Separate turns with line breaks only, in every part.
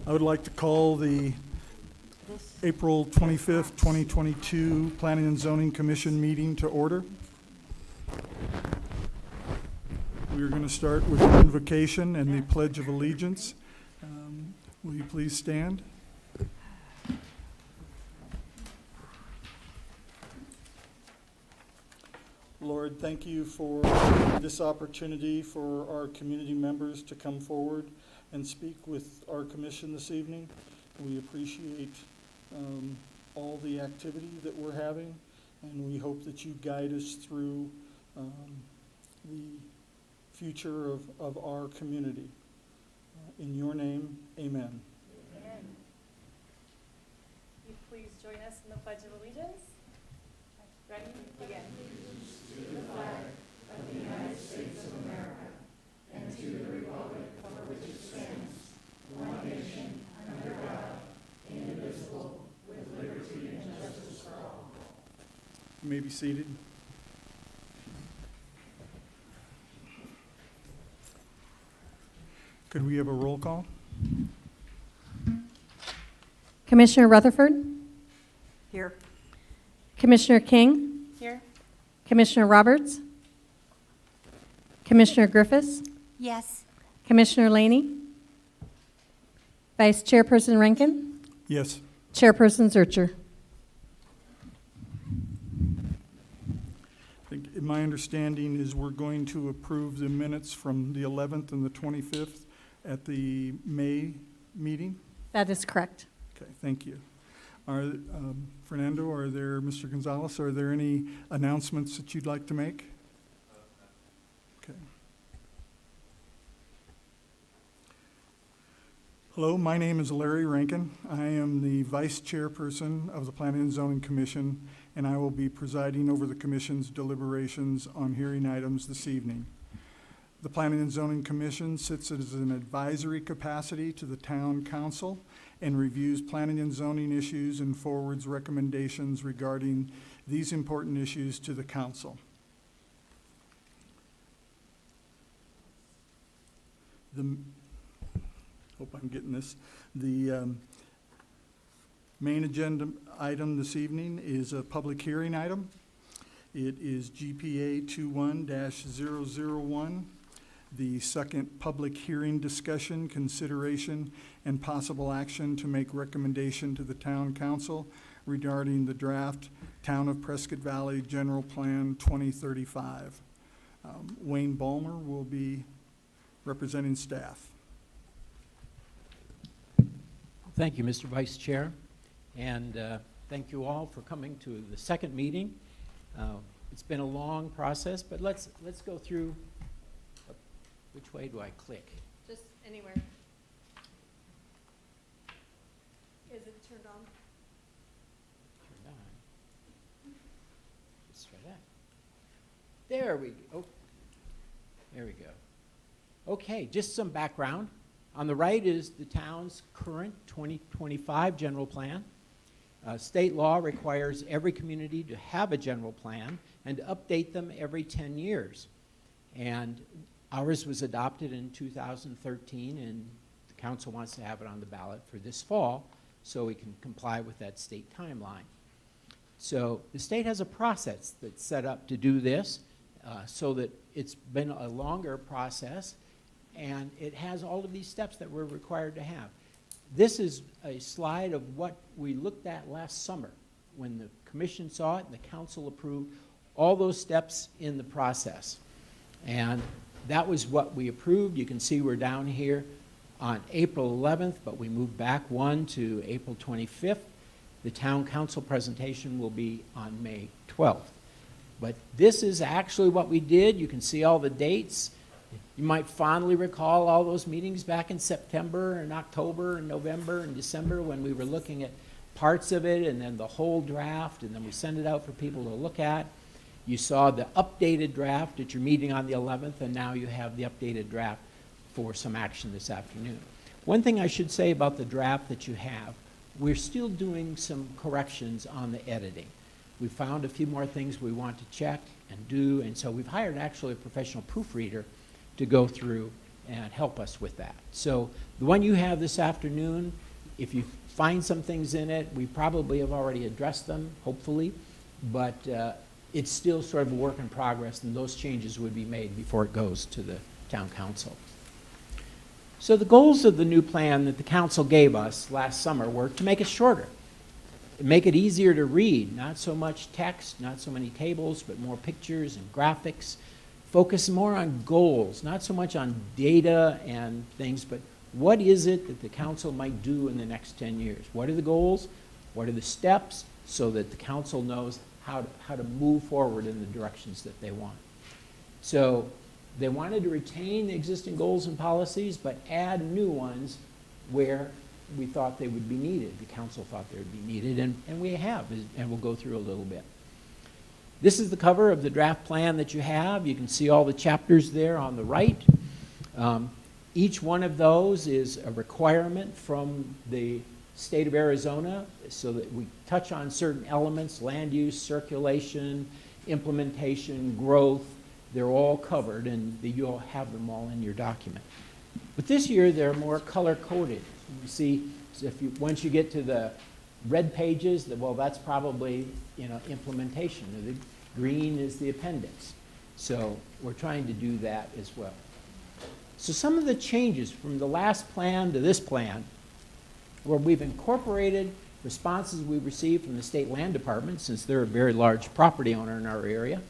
I would like to call the April 25th, 2022 Planning and Zoning Commission meeting to order. We are going to start with the invocation and the Pledge of Allegiance. Will you please stand? Lord, thank you for this opportunity for our community members to come forward and speak with our commission this evening. We appreciate all the activity that we're having, and we hope that you guide us through the future of our community. In your name, amen.
Amen. Will you please join us in the Pledge of Allegiance? Ready? Begin.
To the flag of the United States of America and to the republic for which it stands, one nation, under God, indivisible, with liberty and justice for all.
You may be seated. Could we have a roll call?
Commissioner Rutherford,
Here.
Commissioner King,
Here.
Commissioner Roberts, Commissioner Griffiths,
Yes.
Commissioner Laney, Vice Chairperson Rankin,
Yes.
Chairperson Zurcher.
I think my understanding is we're going to approve the minutes from the 11th and the 25th at the May meeting.
That is correct.
Okay, thank you. Fernando, Mr. Gonzalez, are there any announcements that you'd like to make? Okay. Hello, my name is Larry Rankin. I am the Vice Chairperson of the Planning and Zoning Commission, and I will be presiding over the Commission's deliberations on hearing items this evening. The Planning and Zoning Commission sits as an advisory capacity to the Town Council and reviews planning and zoning issues and forwards recommendations regarding these important issues to the Council. Hope I'm getting this. The main agenda item this evening is a public hearing item. It is GPA 21-001. The second public hearing discussion, consideration, and possible action to make recommendation to the Town Council regarding the draft Town of Prescott Valley General Plan 2035. Wayne Ballmer will be representing staff.
Thank you, Mr. Vice Chair, and thank you all for coming to the second meeting. It's been a long process, but let's go through. Which way do I click?
Just anywhere. Is it turned on?
Turn on. Let's try that. There we go. Oh, there we go. Okay, just some background. On the right is the town's current 2025 general plan. State law requires every community to have a general plan and to update them every 10 years. And ours was adopted in 2013, and the council wants to have it on the ballot for this fall so we can comply with that state timeline. So the state has a process that's set up to do this so that it's been a longer process, and it has all of these steps that we're required to have. This is a slide of what we looked at last summer when the commission saw it and the council approved all those steps in the process. And that was what we approved. You can see we're down here on April 11th, but we moved back one to April 25th. The town council presentation will be on May 12th. But this is actually what we did. You can see all the dates. You might fondly recall all those meetings back in September and October and November and December when we were looking at parts of it and then the whole draft, and then we send it out for people to look at. You saw the updated draft at your meeting on the 11th, and now you have the updated draft for some action this afternoon. One thing I should say about the draft that you have, we're still doing some corrections on the editing. We found a few more things we want to check and do, and so we've hired actually a professional proofreader to go through and help us with that. So the one you have this afternoon, if you find some things in it, we probably have already addressed them, hopefully, but it's still sort of a work in progress, and those changes would be made before it goes to the town council. So the goals of the new plan that the council gave us last summer were to make it shorter, make it easier to read, not so much text, not so many tables, but more pictures and graphics, focus more on goals, not so much on data and things, but what is it that the council might do in the next 10 years? What are the goals? What are the steps so that the council knows how to move forward in the directions that they want? So they wanted to retain the existing goals and policies, but add new ones where we thought they would be needed. The council thought they would be needed, and we have, and we'll go through a little bit. This is the cover of the draft plan that you have. You can see all the chapters there on the right. Each one of those is a requirement from the state of Arizona so that we touch on certain elements, land use, circulation, implementation, growth. They're all covered, and you'll have them all in your document. But this year, they're more color-coded. You see, so once you get to the red pages, well, that's probably, implementation. The green is the appendix. So we're trying to do that as well. So some of the changes from the last plan to this plan, where we've incorporated responses we received from the State Land Department, since they're a very large property owner in our area.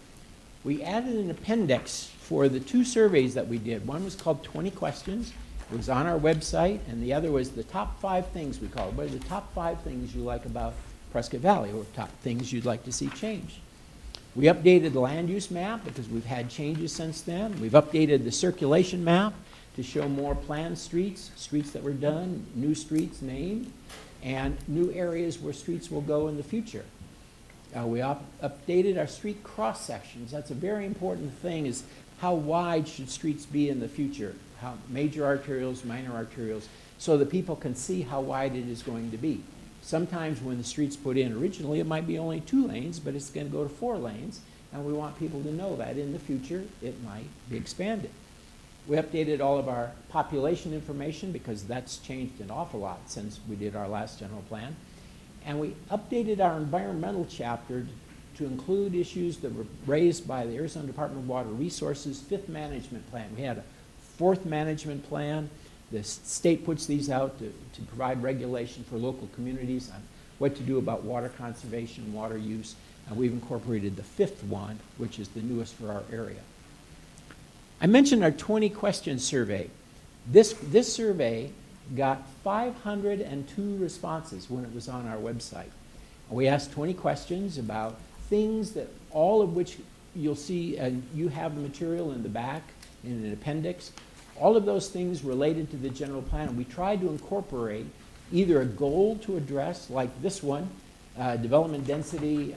We added an appendix for the two surveys that we did. One was called 20 Questions. It was on our website, and the other was the top 5 things we called. What are the top 5 things you like about Prescott Valley, or top things you'd like to see changed? We updated the land use map because we've had changes since then. We've updated the circulation map to show more planned streets, streets that were done, new streets named, and new areas where streets will go in the future. We updated our street cross sections. That's a very important thing, is how wide should streets be in the future? How major arterials, minor arterials, so that people can see how wide it is going to be. Sometimes when the street's put in originally, it might be only 2 lanes, but it's going to go to 4 lanes, and we want people to know that in the future it might be expanded. We updated all of our population information because that's changed an awful lot since we did our last general plan. And we updated our environmental chapter to include issues that were raised by the Arizona Department of Water Resources 5th Management Plan. We had a 4th Management Plan. The state puts these out to provide regulation for local communities on what to do about water conservation, water use, and we've incorporated the 5th one, which is the newest for our area. I mentioned our 20 question survey. This survey got 502 responses when it was on our website. We asked 20 questions about things that all of which you'll see, and you have the material in the back in an appendix. All of those things related to the general plan. And we tried to incorporate either a goal to address, like this one, development density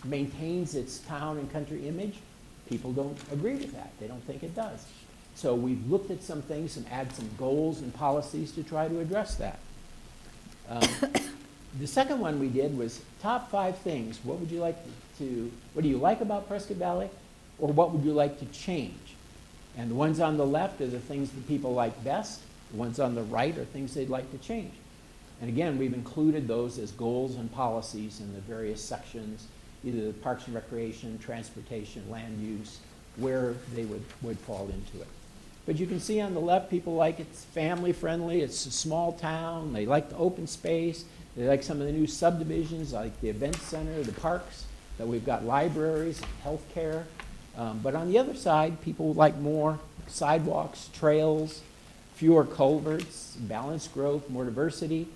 maintains its town and country image. People don't agree with that. They don't think it does. So we've looked at some things and add some goals and policies to try to address that. The second one we did was top 5 things. What do you like about Prescott Valley, or what would you like to change? And the ones on the left are the things that people like best. The ones on the right are things they'd like to change. And again, we've included those as goals and policies in the various sections, either the Parks and Recreation, Transportation, Land Use, where they would fall into it. But you can see on the left, people like it's family friendly, it's a small town, they like the open space, they like some of the new subdivisions, like the event center, the parks, that we've got libraries, healthcare. But on the other side, people like more sidewalks, trails, fewer culverts, balanced growth, more diversity.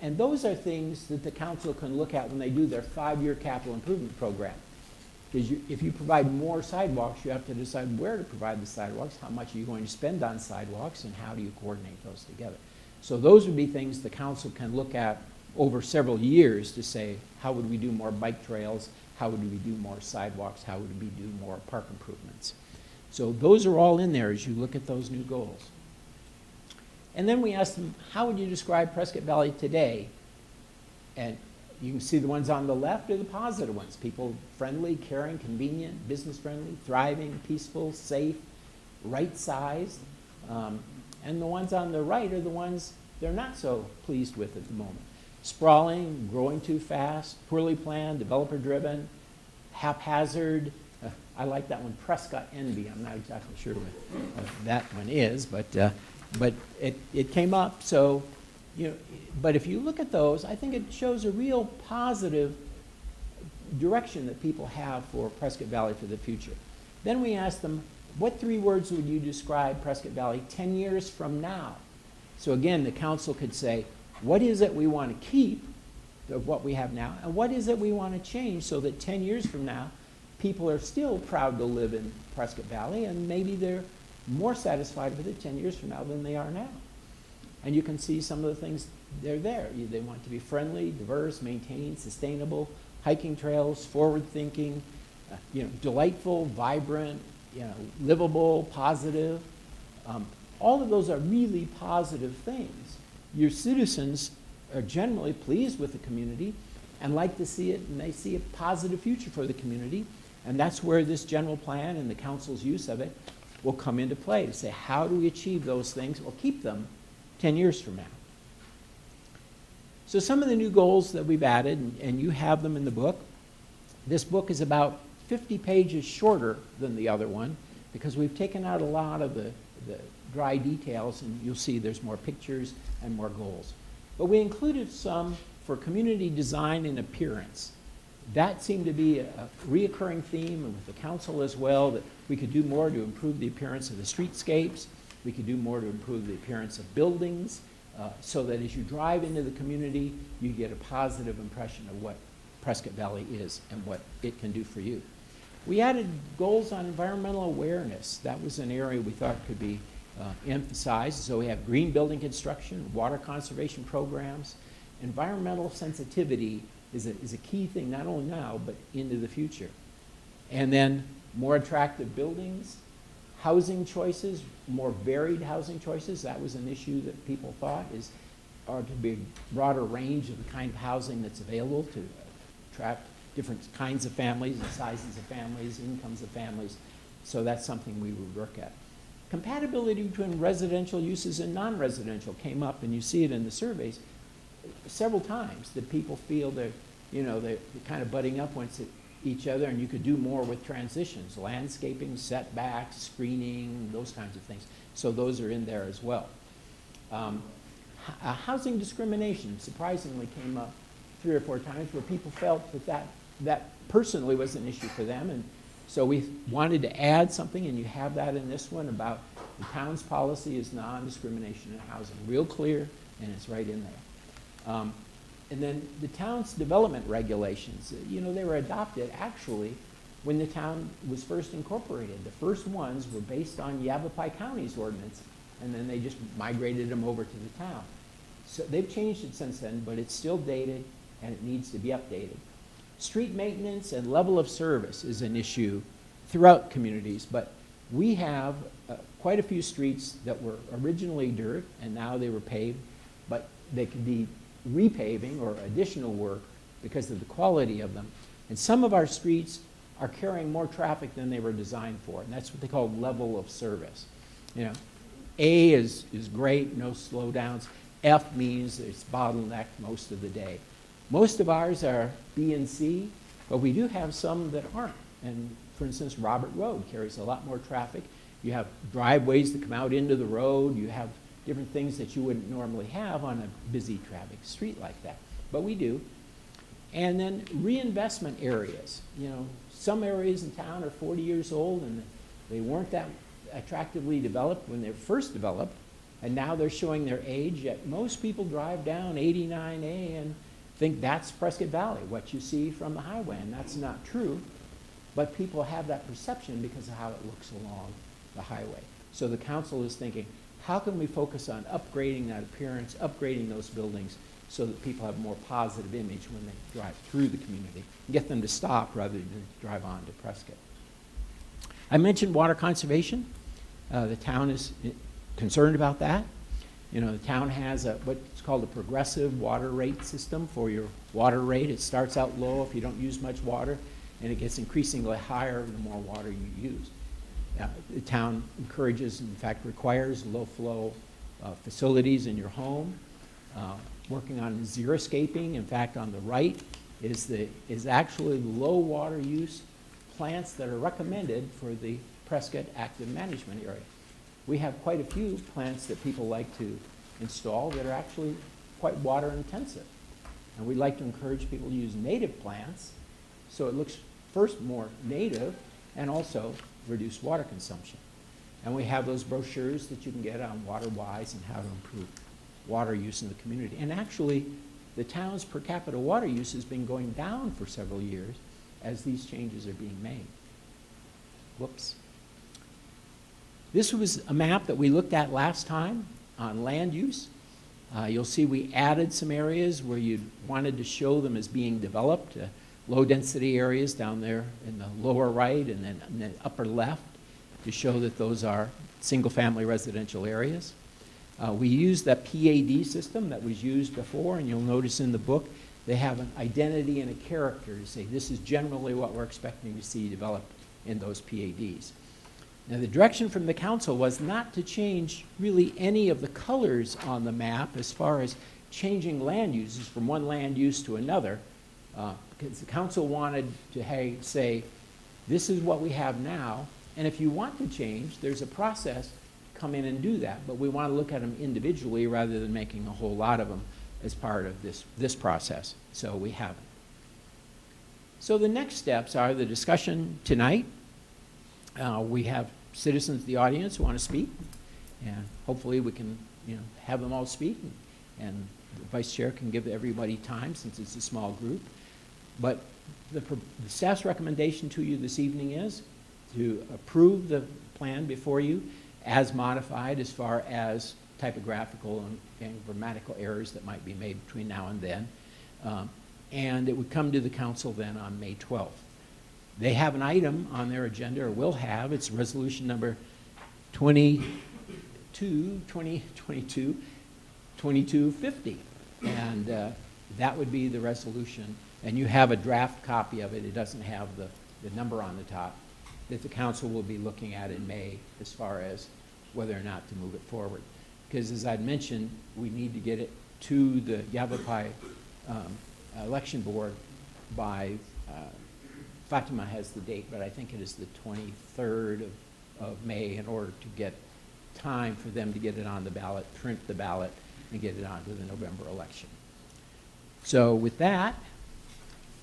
And those are things that the council can look at when they do their 5-year capital improvement program. Because if you provide more sidewalks, you have to decide where to provide the sidewalks, how much are you going to spend on sidewalks, and how do you coordinate those together. So those would be things the council can look at over several years to say, how would we do more bike trails? How would we do more sidewalks? How would we do more park improvements? So those are all in there as you look at those new goals. And then we asked them, how would you describe Prescott Valley today? And you can see the ones on the left are the positive ones. People friendly, caring, convenient, business friendly, thriving, peaceful, safe, right sized. And the ones on the right are the ones they're not so pleased with at the moment. Sprawling, growing too fast, poorly planned, developer-driven, haphazard. I like that one, Prescott envy. I'm not exactly sure what that one is, but it came up. So, but if you look at those, I think it shows a real positive direction that people have for Prescott Valley for the future. Then we asked them, what 3 words would you describe Prescott Valley 10 years from now? So again, the council could say, what is it we want to keep of what we have now, and what is it we want to change so that 10 years from now, people are still proud to live in Prescott Valley, and maybe they're more satisfied with it 10 years from now than they are now. And you can see some of the things, they're there. They want to be friendly, diverse, maintained, sustainable, hiking trails, forward-thinking, delightful, vibrant, livable, positive. All of those are really positive things. Your citizens are generally pleased with the community and like to see it, and they see a positive future for the community. And that's where this general plan and the council's use of it will come into play to say, how do we achieve those things or keep them 10 years from now? So some of the new goals that we've added, and you have them in the book. This book is about 50 pages shorter than the other one because we've taken out a lot of the dry details, and you'll see there's more pictures and more goals. But we included some for community design and appearance. That seemed to be a reoccurring theme with the council as well, that we could do more to improve the appearance of the streetscapes. We could do more to improve the appearance of buildings, so that as you drive into the community, you get a positive impression of what Prescott Valley is and what it can do for you. We added goals on environmental awareness. That was an area we thought could be emphasized. So we have green building construction, water conservation programs. Environmental sensitivity is a key thing, not only now, but into the future. And then more attractive buildings, housing choices, more varied housing choices. That was an issue that people thought are to be a broader range of the kind of housing that's available to attract different kinds of families and sizes of families, incomes of families. So that's something we would work at. Compatibility between residential uses and non-residential came up, and you see it in the surveys several times, that people feel they're kind of butting up against each other, and you could do more with transitions, landscaping, setbacks, screening, those kinds of things. So those are in there as well. Housing discrimination surprisingly came up 3 or 4 times where people felt that personally was an issue for them, and so we wanted to add something, and you have that in this one about the town's policy is non-discrimination in housing. Real clear, and it's right in there. And then the town's development regulations, they were adopted actually when the town was first incorporated. The first ones were based on Yavapai County's ordinance, and then they just migrated them over to the town. So they've changed it since then, but it's still dated, and it needs to be updated. Street maintenance and level of service is an issue throughout communities, but we have quite a few streets that were originally dirt, and now they were paved, but they could be repaving or additional work because of the quality of them. And some of our streets are carrying more traffic than they were designed for, and that's what they call level of service. A is great, no slowdowns. F means it's bottlenecked most of the day. Most of ours are B and C, but we do have some that aren't. And for instance, Robert Road carries a lot more traffic. You have driveways that come out into the road. You have different things that you wouldn't normally have on a busy traffic street like that, but we do. And then reinvestment areas. Some areas in town are 40 years old, and they weren't that attractively developed when they were first developed, and now they're showing their age, yet most people drive down 89A and think that's Prescott Valley, what you see from the highway, and that's not true, but people have that perception because of how it looks along the highway. So the council is thinking, how can we focus on upgrading that appearance, upgrading those buildings, so that people have a more positive image when they drive through the community, and get them to stop rather than drive on to Prescott. I mentioned water conservation. The town is concerned about that. The town has what's called a progressive water rate system for your water rate. It starts out low if you don't use much water, and it gets increasingly higher the more water you use. The town encourages, in fact requires, low-flow facilities in your home, working on xeriscaping. In fact, on the right is actually low water use plants that are recommended for the Prescott Active Management Area. We have quite a few plants that people like to install that are actually quite water intensive. And we'd like to encourage people to use native plants so it looks first more native and also reduce water consumption. And we have those brochures that you can get on WaterWise and how to improve water use in the community. And actually, the town's per capita water use has been going down for several years as these changes are being made. Whoops. This was a map that we looked at last time on land use. You'll see we added some areas where you wanted to show them as being developed, low-density areas down there in the lower right and then in the upper left to show that those are single-family residential areas. We used that PAD system that was used before, and you'll notice in the book they have an identity and a character to say this is generally what we're expecting to see developed in those PADs. Now, the direction from the council was not to change really any of the colors on the map as far as changing land uses from one land use to another, because the council wanted to say, this is what we have now, and if you want to change, there's a process to come in and do that, but we want to look at them individually rather than making a whole lot of them as part of this process, so we haven't. So the next steps are the discussion tonight. We have citizens in the audience who want to speak, and hopefully we can have them all speak, and the vice chair can give everybody time since it's a small group. But the staff's recommendation to you this evening is to approve the plan before you as modified as far as typographical and grammatical errors that might be made between now and then. And it would come to the council then on May 12th. They have an item on their agenda, or will have, it's resolution number 2250. And that would be the resolution. And you have a draft copy of it. It doesn't have the number on the top that the council will be looking at in May as far as whether or not to move it forward. Because as I'd mentioned, we need to get it to the Yavapai election board by Fatima has the date, but I think it is the 23rd of May in order to get time for them to get it on the ballot, print the ballot, and get it onto the November election. So with that,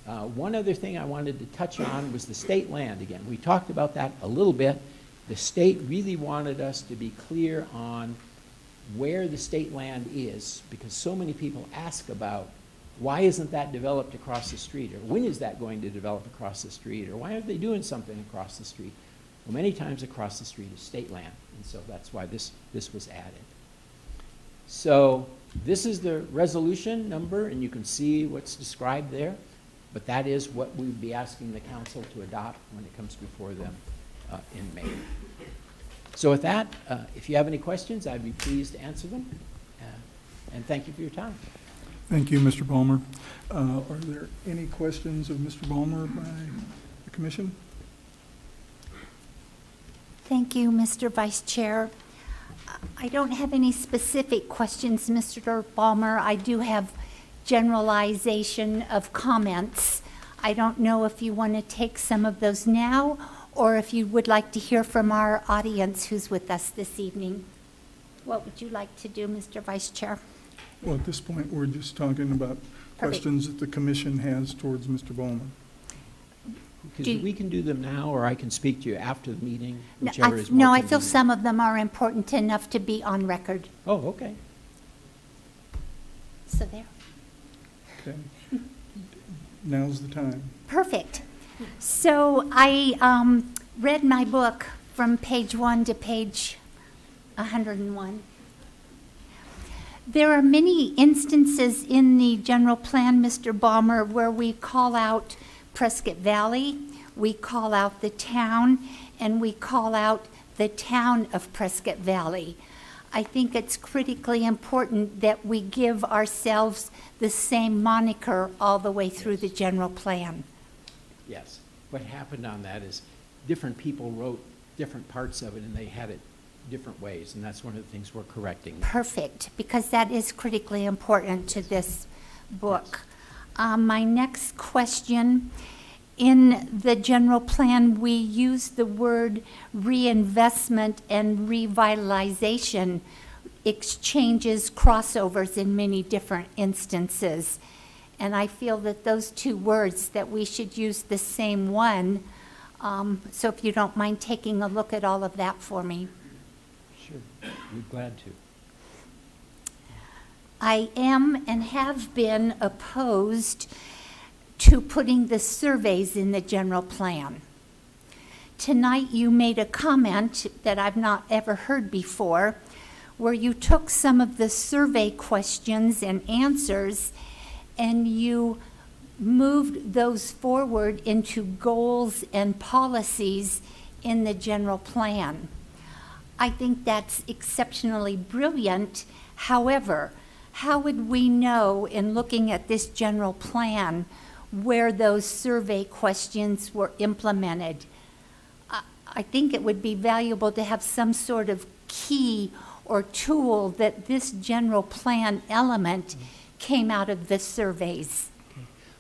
one other thing I wanted to touch on was the state land again. We talked about that a little bit. The state really wanted us to be clear on where the state land is, because so many people ask about why isn't that developed across the street, or when is that going to develop across the street, or why aren't they doing something across the street? Well, many times across the street is state land, and so that's why this was added. So this is the resolution number, and you can see what's described there, but that is what we would be asking the council to adopt when it comes before them in May. So with that, if you have any questions, I'd be pleased to answer them, and thank you for your time.
Thank you, Mr. Balmer. Are there any questions of Mr. Balmer by the commission?
Thank you, Mr. Vice Chair. I don't have any specific questions, Mr. Balmer. I do have generalization of comments. I don't know if you want to take some of those now or if you would like to hear from our audience who's with us this evening. What would you like to do, Mr. Vice Chair?
Well, at this point, we're just talking about questions that the commission has towards Mr. Balmer.
Because we can do them now, or I can speak to you after the meeting,
No,
whichever is more
I feel
convenient.
some of them are important enough to be on record.
Oh, okay.
So there.
Okay. Now's the time.
Perfect. So I read my book from page 1 to page 101. There are many instances in the general plan, Mr. Balmer, where we call out Prescott Valley, we call out the town, and we call out the town of Prescott Valley. I think it's critically important that we give ourselves the same moniker all the way through the general plan.
Yes. What happened on that is different people wrote different parts of it, and they had it different ways, and that's one of the things we're correcting.
Perfect, because that is critically important to this book. My next question, in the general plan, we use the word reinvestment and revitalization, exchanges, crossovers in many different instances. And I feel that those two words, that we should use the same one. So if you don't mind taking a look at all of that for me.
Sure, we're glad to.
I am and have been opposed to putting the surveys in the general plan. Tonight you made a comment that I've not ever heard before, where you took some of the survey questions and answers and you moved those forward into goals and policies in the general plan. I think that's exceptionally brilliant. However, how would we know in looking at this general plan where those survey questions were implemented? I think it would be valuable to have some sort of key or tool that this general plan element came out of the surveys.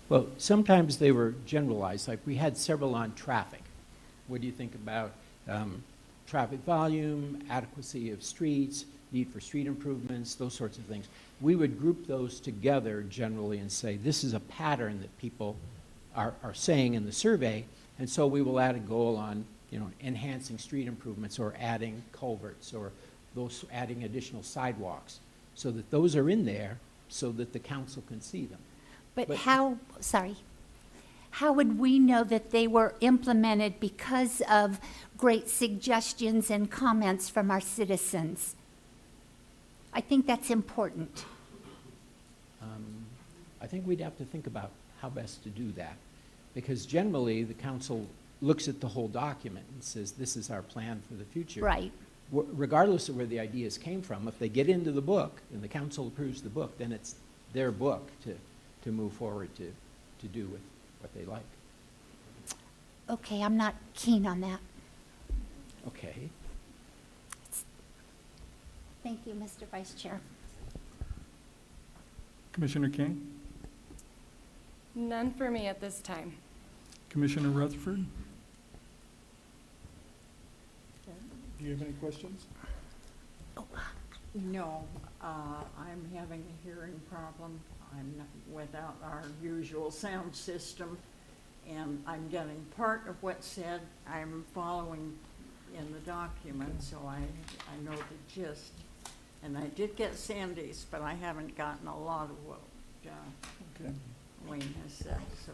Well, sometimes they were generalized, like we had several on traffic. What do you think about traffic volume, adequacy of streets, need for street improvements, those sorts of things? We would group those together generally and say, this is a pattern that people are saying in the survey, and so we will add a goal on, enhancing street improvements or adding culverts or those adding additional sidewalks, so that those are in there so that the council can see them.
But how would we know that they were implemented because of great suggestions and comments from our citizens? I think that's important.
I think we'd have to think about how best to do that, because generally the council looks at the whole document and says, this is our plan for the future.
Right.
Regardless of where the ideas came from, if they get into the book and the council approves the book, then it's their book to move forward to do with what they like.
Okay, I'm not keen on that.
Okay.
Thank you, Mr. Vice Chair.
Commissioner King?
None for me at this time.
Commissioner Rutherford? Do you have any questions?
No, I'm having a hearing problem. I'm not without our usual sound system, and I'm getting part of what's said. I'm following in the document, so I know the gist. And I did get Sandy's, but I haven't gotten a lot of what
Okay.
Wayne has said. So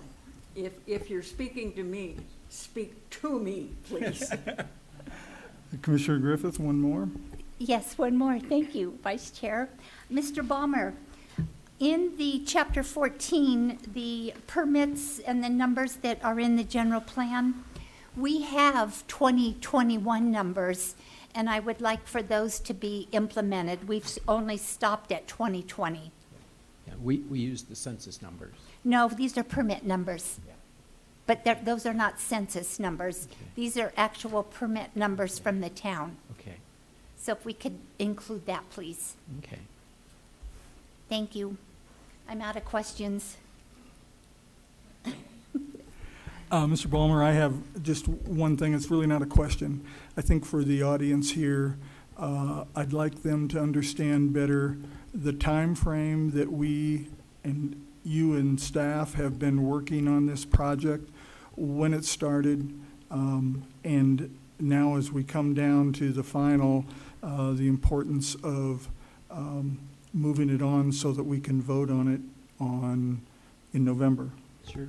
if you're speaking to me, speak to me, please.
Commissioner Griffith, one more.
Yes, one more. Thank you, Vice Chair. Mr. Ballmer, in the Chapter 14, the permits and the numbers that are in the general plan, we have 2021 numbers, and I would like for those to be implemented. We've only stopped at 2020.
Yeah, we use the census numbers.
No, these are permit numbers.
Yeah.
But those are not census numbers.
Okay.
These are actual permit numbers from the town.
Okay.
So if we could include that, please.
Okay.
Thank you. I'm out of questions.
Mr. Ballmer, I have just one thing. It's really not a question. I think for the audience here, I'd like them to understand better the time frame that we and you and staff have been working on this project, when it started, and now as we come down to the final, the importance of moving it on so that we can vote on it in November.
Sure.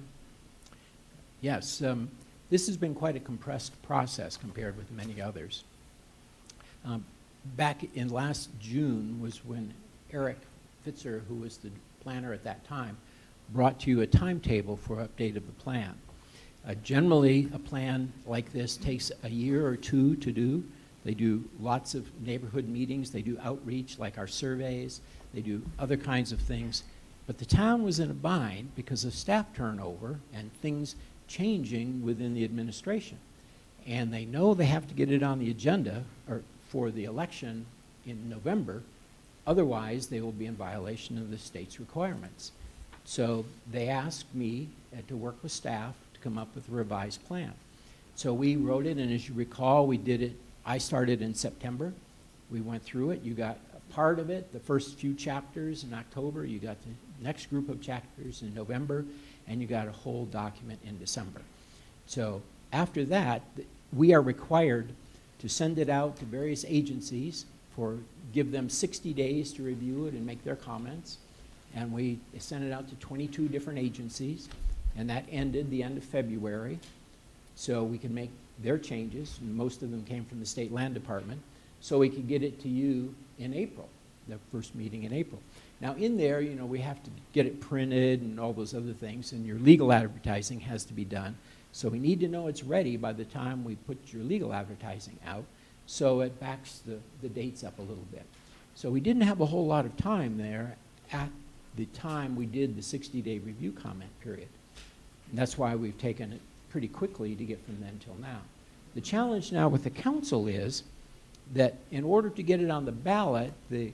Yes, this has been quite a compressed process compared with many others. Back in last June was when Eric Fitzer, who was the planner at that time, brought to you a timetable for update of the plan. Generally, a plan like this takes a year or two to do. They do lots of neighborhood meetings. They do outreach like our surveys. They do other kinds of things. But the town was in a bind because of staff turnover and things changing within the administration. and they know they have to get it on the agenda or for the election in November. Otherwise, they will be in violation of the state's requirements. So they asked me to work with staff to come up with a revised plan. So we wrote it, and as you recall, we did it, I started in September. We went through it. You got a part of it, the first few chapters in October. You got the next group of chapters in November, and you got a whole document in December. So after that, we are required to send it out to various agencies give them 60 days to review it and make their comments. And we sent it out to 22 different agencies, and that ended the end of February. So we can make their changes, and most of them came from the State Land Department, so we could get it to you in April, the first meeting in April. Now in there, you know, we have to get it printed and all those other things, and your legal advertising has to be done. So we need to know it's ready by the time we put your legal advertising out, so it backs the dates up a little bit. So we didn't have a whole lot of time there at the time we did the 60-day review comment period. And that's why we've taken it pretty quickly to get from then till now. The challenge now with the council is that in order to get it on the ballot, the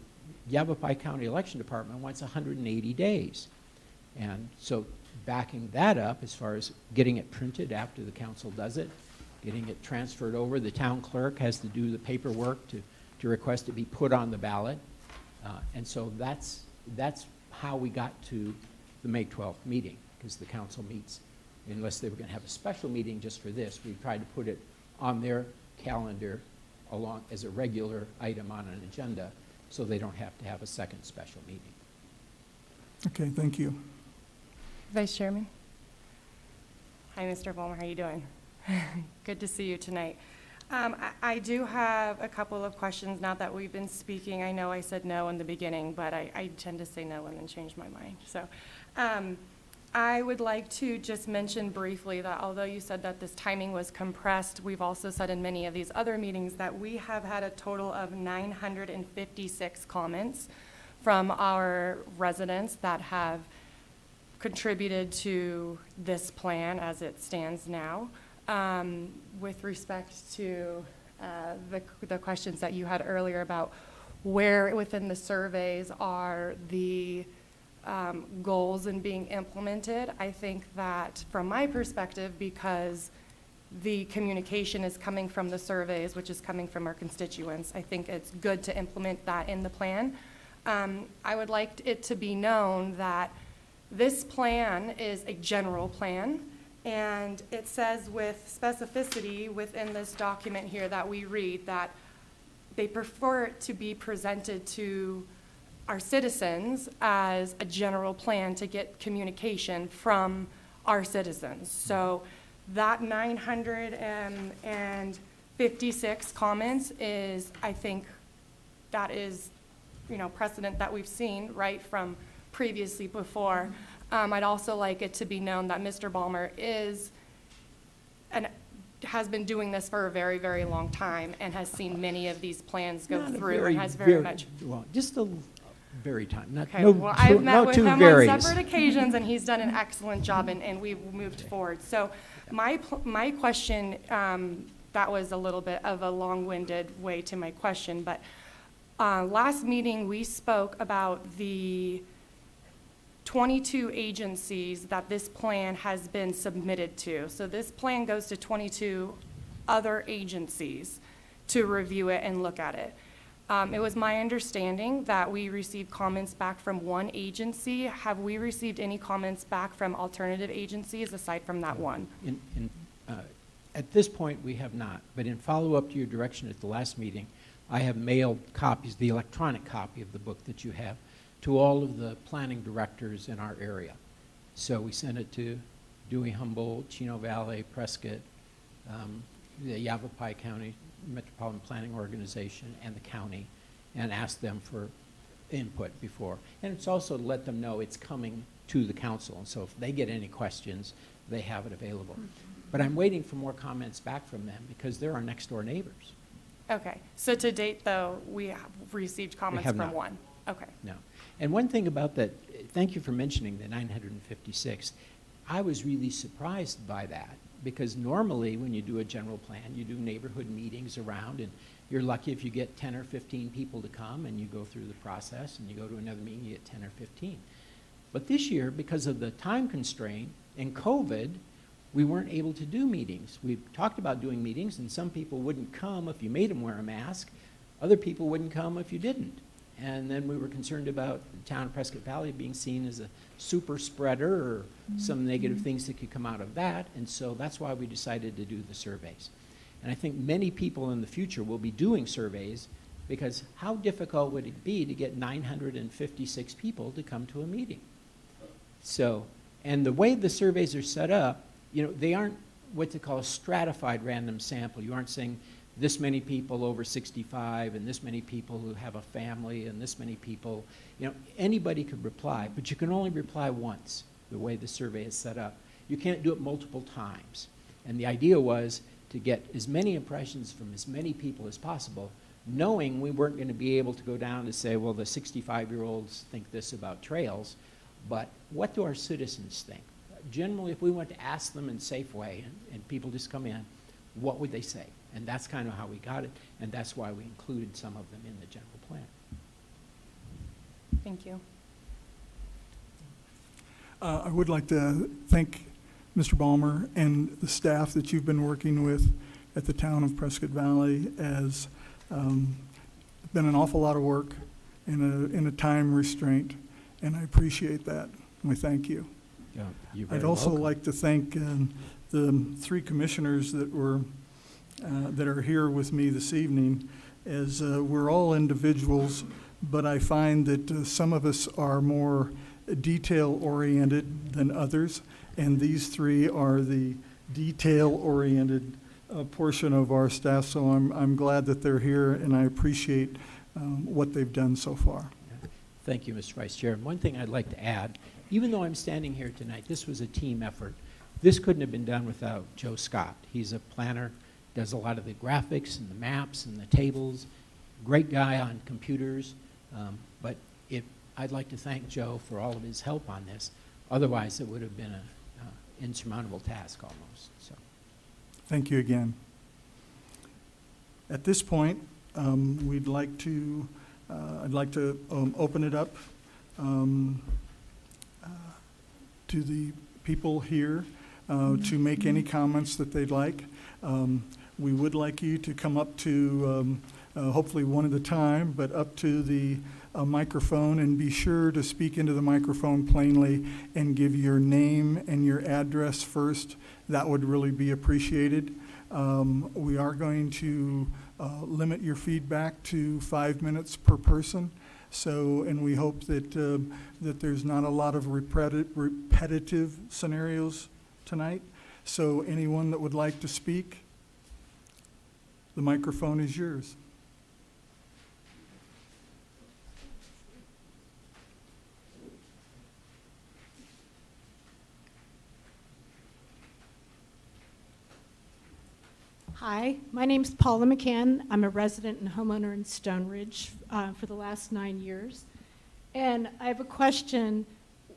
Yavapai County Election Department wants 180 days. And so backing that up as far as getting it printed after the council does it, getting it transferred over, the town clerk has to do the paperwork to request it be put on the ballot. And so that's how we got to the May 12th meeting, because the council meets, unless they were going to have a special meeting just for this, we tried to put it on their calendar along as a regular item on an agenda, so they don't have to have a second special meeting.
Okay, thank you.
Vice Chairman? Hi, Mr. Vollmer, how you doing? Good to see you tonight. I do have a couple of questions now that we've been speaking. I know I said no in the beginning, but I tend to say no and then change my mind. So I would like to just mention briefly that although you said that this timing was compressed, we've also said in many of these other meetings that we have had a total of 956 comments from our residents that have contributed to this plan as it stands now. With respect to the questions that you had earlier about where within the surveys are the goals and being implemented, I think that from my perspective, because the communication is coming from the surveys, which is coming from our constituents, I think it's good to implement that in the plan. I would like it to be known that this plan is a general plan, and it says with specificity within this document here that we read that they prefer it to be presented to our citizens as a general plan to get communication from our citizens. So that 956 comments is, I think, that is, you know, precedent that we've seen, right, from previously before. I'd also like it to be known that Mr. Balmer is and has been doing this for a very, very long time and has seen many of these plans go through and has very much.
Well, just a very time. Not,
Okay,
no,
well, I've met
no
with
two
him
varies.
on separate occasions, and he's done an excellent job, and we've moved forward. So my question, that was a little bit of a long-winded way to my question, but last meeting we spoke about the 22 agencies that this plan has been submitted to. So this plan goes to 22 other agencies to review it and look at it. It was my understanding that we received comments back from one agency. Have we received any comments back from alternative agencies aside from that one?
At this point, we have not, but in follow-up to your direction at the last meeting, I have mailed copies, the electronic copy of the book that you have, to all of the planning directors in our area. So we sent it to Dewey, Humboldt, Chino Valley, Prescott, the Yavapai County Metropolitan Planning Organization, and the county, and asked them for input before. And it's also to let them know it's coming to the council, and so if they get any questions, they have it available. But I'm waiting for more comments back from them because they're our next door neighbors.
Okay, so to date though, we have received comments
have
from
not.
one. Okay.
No. And one thing about that, thank you for mentioning the 956. I was really surprised by that because normally when you do a general plan, you do neighborhood meetings around, and you're lucky if you get 10 or 15 people to come, and you go through the process, and you go to another meeting, you get 10 or 15. But this year, because of the time constraint and COVID, we weren't able to do meetings. We talked about doing meetings, and some people wouldn't come if you made them wear a mask. Other people wouldn't come if you didn't. And then we were concerned about the town of Prescott Valley being seen as a super spreader or some negative things that could come out of that. And so that's why we decided to do the surveys. And I think many people in the future will be doing surveys, because how difficult would it be to get 956 people to come to a meeting? So, and the way the surveys are set up, you know, they aren't what they call a stratified random sample. You aren't saying this many people over 65 and this many people who have a family and this many people. You know, anybody could reply, but you can only reply once, the way the survey is set up. You can't do it multiple times. And the idea was to get as many impressions from as many people as possible, knowing we weren't going to be able to go down to say, well, the 65-year-olds think this about trails, but what do our citizens think? Generally, if we went to ask them in Safeway and people just come in, what would they say? And that's kind of how we got it, and that's why we included some of them in the general plan.
Thank you.
I would like to thank Mr. Balmer and the staff that you've been working with at the Town of Prescott Valley, as been an awful lot of work in a time restraint, and I appreciate that. We thank you.
Yeah, you're very
I'd also
welcome.
like to thank the three commissioners that are here with me this evening, as we're all individuals, but I find that some of us are more detail-oriented than others, and these three are the detail-oriented portion of our staff, so I'm glad that they're here, and I appreciate what they've done so far.
Thank you, Mr. Vice Chair. And one thing I'd like to add, even though I'm standing here tonight, this was a team effort. This couldn't have been done without Joe Scott. He's a planner, does a lot of the graphics and the maps and the tables, great guy on computers, but I'd like to thank Joe for all of his help on this. Otherwise, it would have been an insurmountable task almost. So,
Thank you again. At this point, I'd like to open it up to the people here to make any comments that they'd like. We would like you to come up to, hopefully one at a time, but up to the microphone, and be sure to speak into the microphone plainly and give your name and your address first. That would really be appreciated. We are going to limit your feedback to 5 minutes per person. So, and we hope that that there's not a lot of repetitive scenarios tonight. So anyone that would like to speak, the microphone is yours.
Hi, my name's Paula McCann. I'm a resident and homeowner in Stone Ridge for the last 9 years. And I have a question.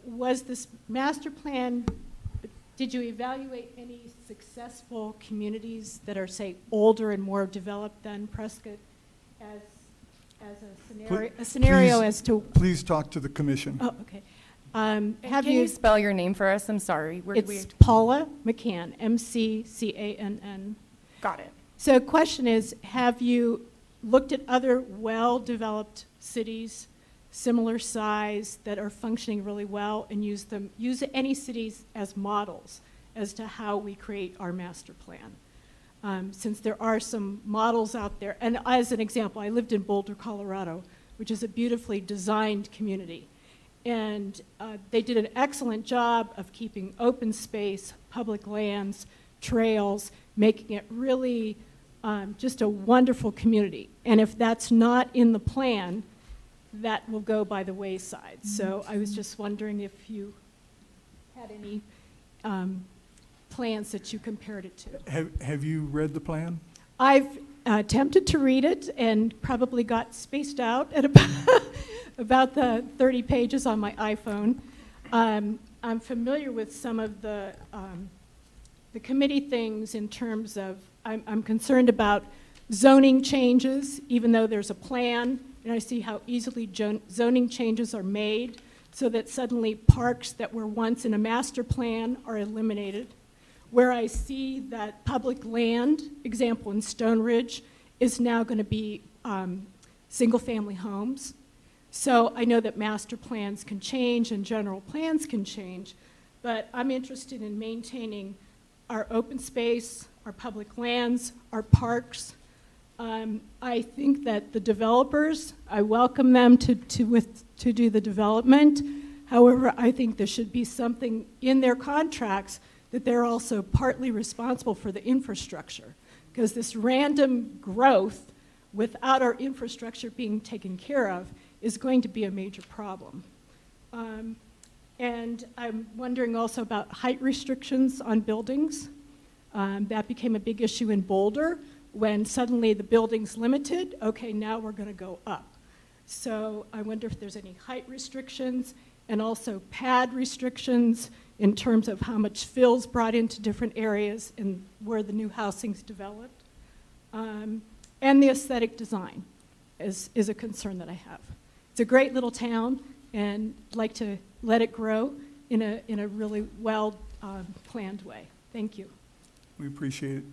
Was this master plan, did you evaluate any successful communities that are, say, older and more developed than Prescott as a scenario
Please-
as to,
Please talk to the commission.
oh, okay.
Can you spell your name for us? I'm sorry.
It's Paula McCann, McCann.
Got it.
So the question is, have you looked at other well-developed cities, similar size, that are functioning really well, and use any cities as models as to how we create our master plan? Since there are some models out there, and as an example, I lived in Boulder, Colorado, which is a beautifully designed community. And they did an excellent job of keeping open space, public lands, trails, making it really just a wonderful community. And if that's not in the plan, that will go by the wayside. So I was just wondering if you had any plans that you compared it to.
Have you read the plan?
I've attempted to read it and probably got spaced out at about the 30 pages on my iPhone. I'm familiar with some of the the committee things in terms of, I'm concerned about zoning changes, even though there's a plan, and I see how easily zoning changes are made so that suddenly parks that were once in a master plan are eliminated. Where I see that public land, example in Stone Ridge, is now going to be single-family homes. So I know that master plans can change and general plans can change, but I'm interested in maintaining our open space, our public lands, our parks. I think that the developers, I welcome them to do the development. However, I think there should be something in their contracts that they're also partly responsible for the infrastructure, because this random growth without our infrastructure being taken care of is going to be a major problem. And I'm wondering also about height restrictions on buildings. That became a big issue in Boulder when suddenly the building's limited. Okay, now we're going to go up. So I wonder if there's any height restrictions and also pad restrictions in terms of how much fill's brought into different areas and where the new housing's developed. And the aesthetic design is a concern that I have. It's a great little town, and I'd like to let it grow in a really well planned way. Thank you.
We appreciate it.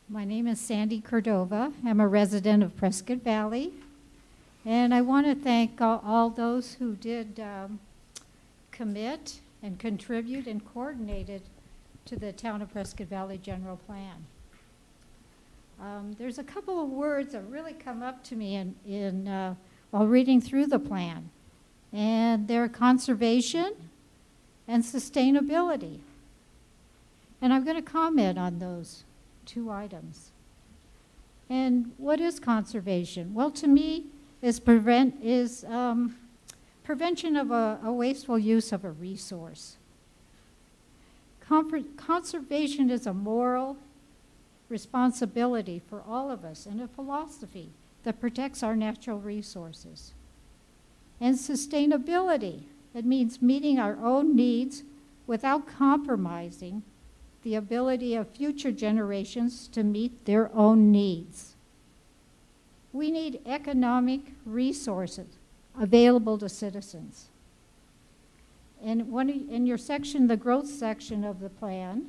My name is Sandy Cordova. I'm a resident of Prescott Valley. And I want to thank all those who did commit and contribute and coordinated to the Town of Prescott Valley General Plan. There's a couple of words that really come up to me while reading through the plan. And they're conservation and sustainability. And I'm going to comment on those two items. And what is conservation? Well, to me, is prevention of a wasteful use of a resource. Conservation is a moral responsibility for all of us and a philosophy that protects our natural resources. And sustainability, it means meeting our own needs without compromising the ability of future generations to meet their own needs. We need economic resources available to citizens. And in your section, the growth section of the plan,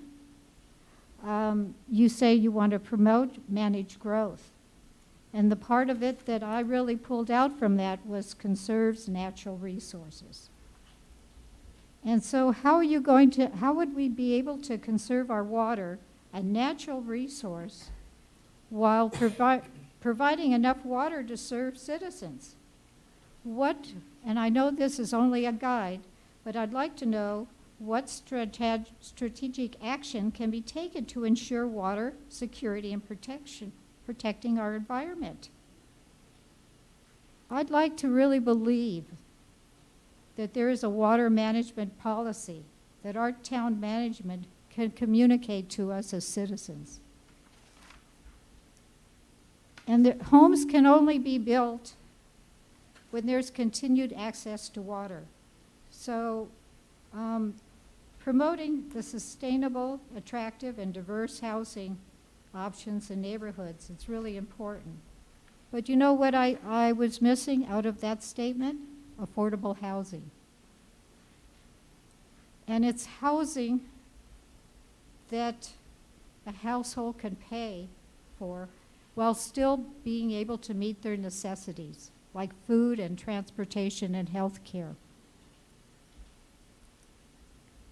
you say you want to promote managed growth. And the part of it that I really pulled out from that was conserves natural resources. And so how would we be able to conserve our water, a natural resource, while providing enough water to serve citizens? And I know this is only a guide, but I'd like to know what strategic action can be taken to ensure water security and protecting our environment. I'd like to really believe that there is a water management policy that our town management can communicate to us as citizens. And the homes can only be built when there's continued access to water. So promoting the sustainable, attractive, and diverse housing options in neighborhoods, it's really important. But you know what I was missing out of that statement? Affordable housing. And it's housing that a household can pay for while still being able to meet their necessities, like food and transportation and health care.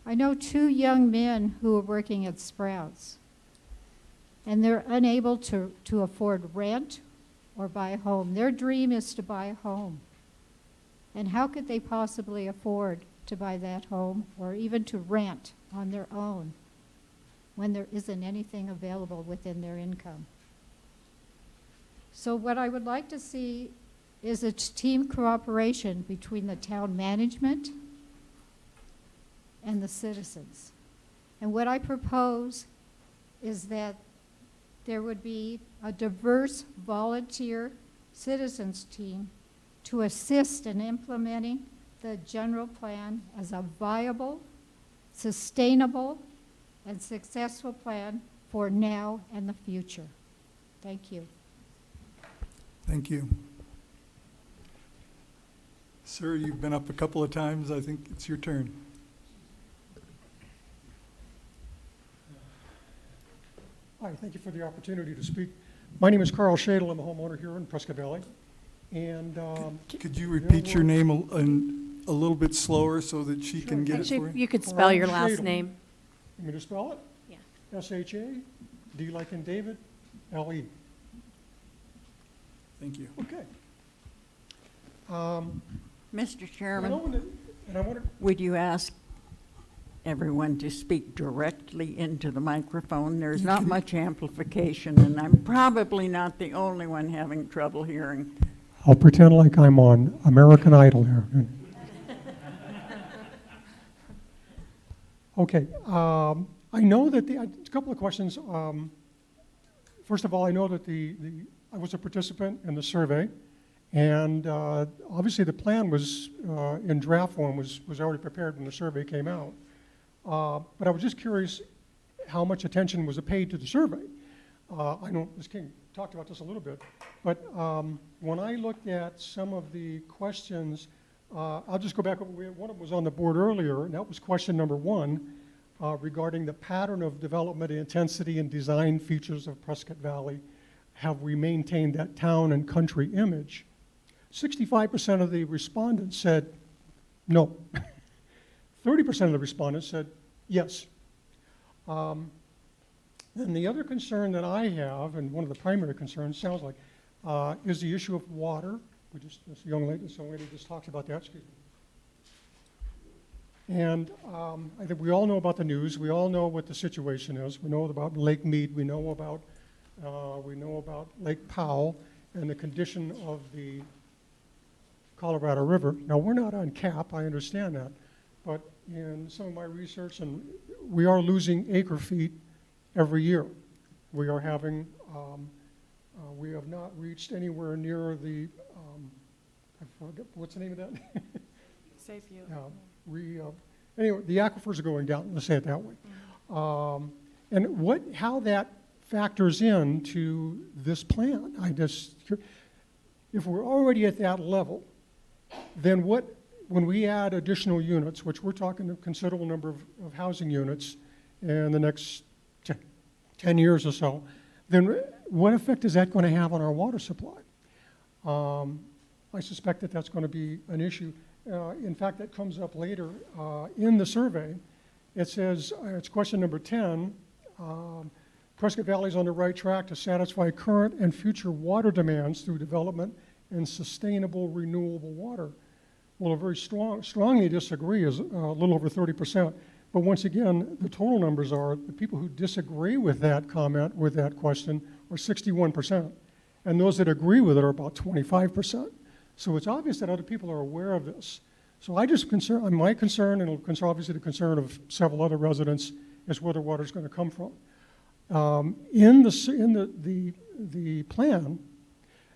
I know 2 young men who are working at Sprouts, and they're unable to afford rent or buy a home. Their dream is to buy a home. And how could they possibly afford to buy that home or even to rent on their own when there isn't anything available within their income? So what I would like to see is a team cooperation between the town management and the citizens. And what I propose is that there would be a diverse volunteer citizens team to assist in implementing the general plan as a viable, sustainable, and successful plan for now and the future. Thank you.
Thank you. Sir, you've been up a couple of times. I think it's your turn.
Hi, thank you for the opportunity to speak. My name is Carl Shadle. I'm a homeowner here in Prescott Valley. And
Could you repeat your name a little bit slower so that she can get it for
Actually,
you?
you could spell your
Ron
last
Shadle.
name.
you want me to spell it?
Yeah.
S-H-A-D like in David, L-E.
Thank you.
Okay.
Mr.
I
Chairman,
wanted,
would you ask everyone to speak directly into the microphone? There's not much amplification, and I'm probably not the only one having trouble hearing.
I'll pretend like I'm on American Idol here. Okay, I know that a couple of questions. First of all, I know that I was a participant in the survey, and obviously the plan was in draft form, was already prepared when the survey came out. But I was just curious how much attention was paid to the survey. I know Ms. King talked about this a little bit, but when I looked at some of the questions, I'll just go back. One of them was on the board earlier, and that was question number 1 regarding the pattern of development, intensity, and design features of Prescott Valley. Have we maintained that town and country image? 65% of the respondents said no. 30% of the respondents said yes. And the other concern that I have, and one of the primary concerns sounds like, is the issue of water. This young lady just talked about that, excuse me. And I think we all know about the news. We all know what the situation is. We know about Lake Mead. We know about Lake Powell and the condition of the Colorado River. Now, we're not on CAP, I understand that, but in some of my research, and we are losing acre feet every year. We are having, we have not reached anywhere near the, I forget, what's the name of that?
Safe you.
Anyway, the aquifers are going down, let's say it that way. And how that factors into this plan, if we're already at that level, then when we add additional units, which we're talking a considerable number of housing units in the next 10 years or so, then what effect is that going to have on our water supply? I suspect that that's going to be an issue. In fact, that comes up later in the survey. It says, it's question number 10, Prescott Valley is on the right track to satisfy current and future water demands through development and sustainable renewable water. Well, I very strongly disagree, is a little over 30%. But once again, the total numbers are, the people who disagree with that comment, with that question, are 61%. And those that agree with it are about 25%. So it's obvious that other people are aware of this. So my concern, and obviously the concern of several other residents, is where the water is going to come from. In the plan,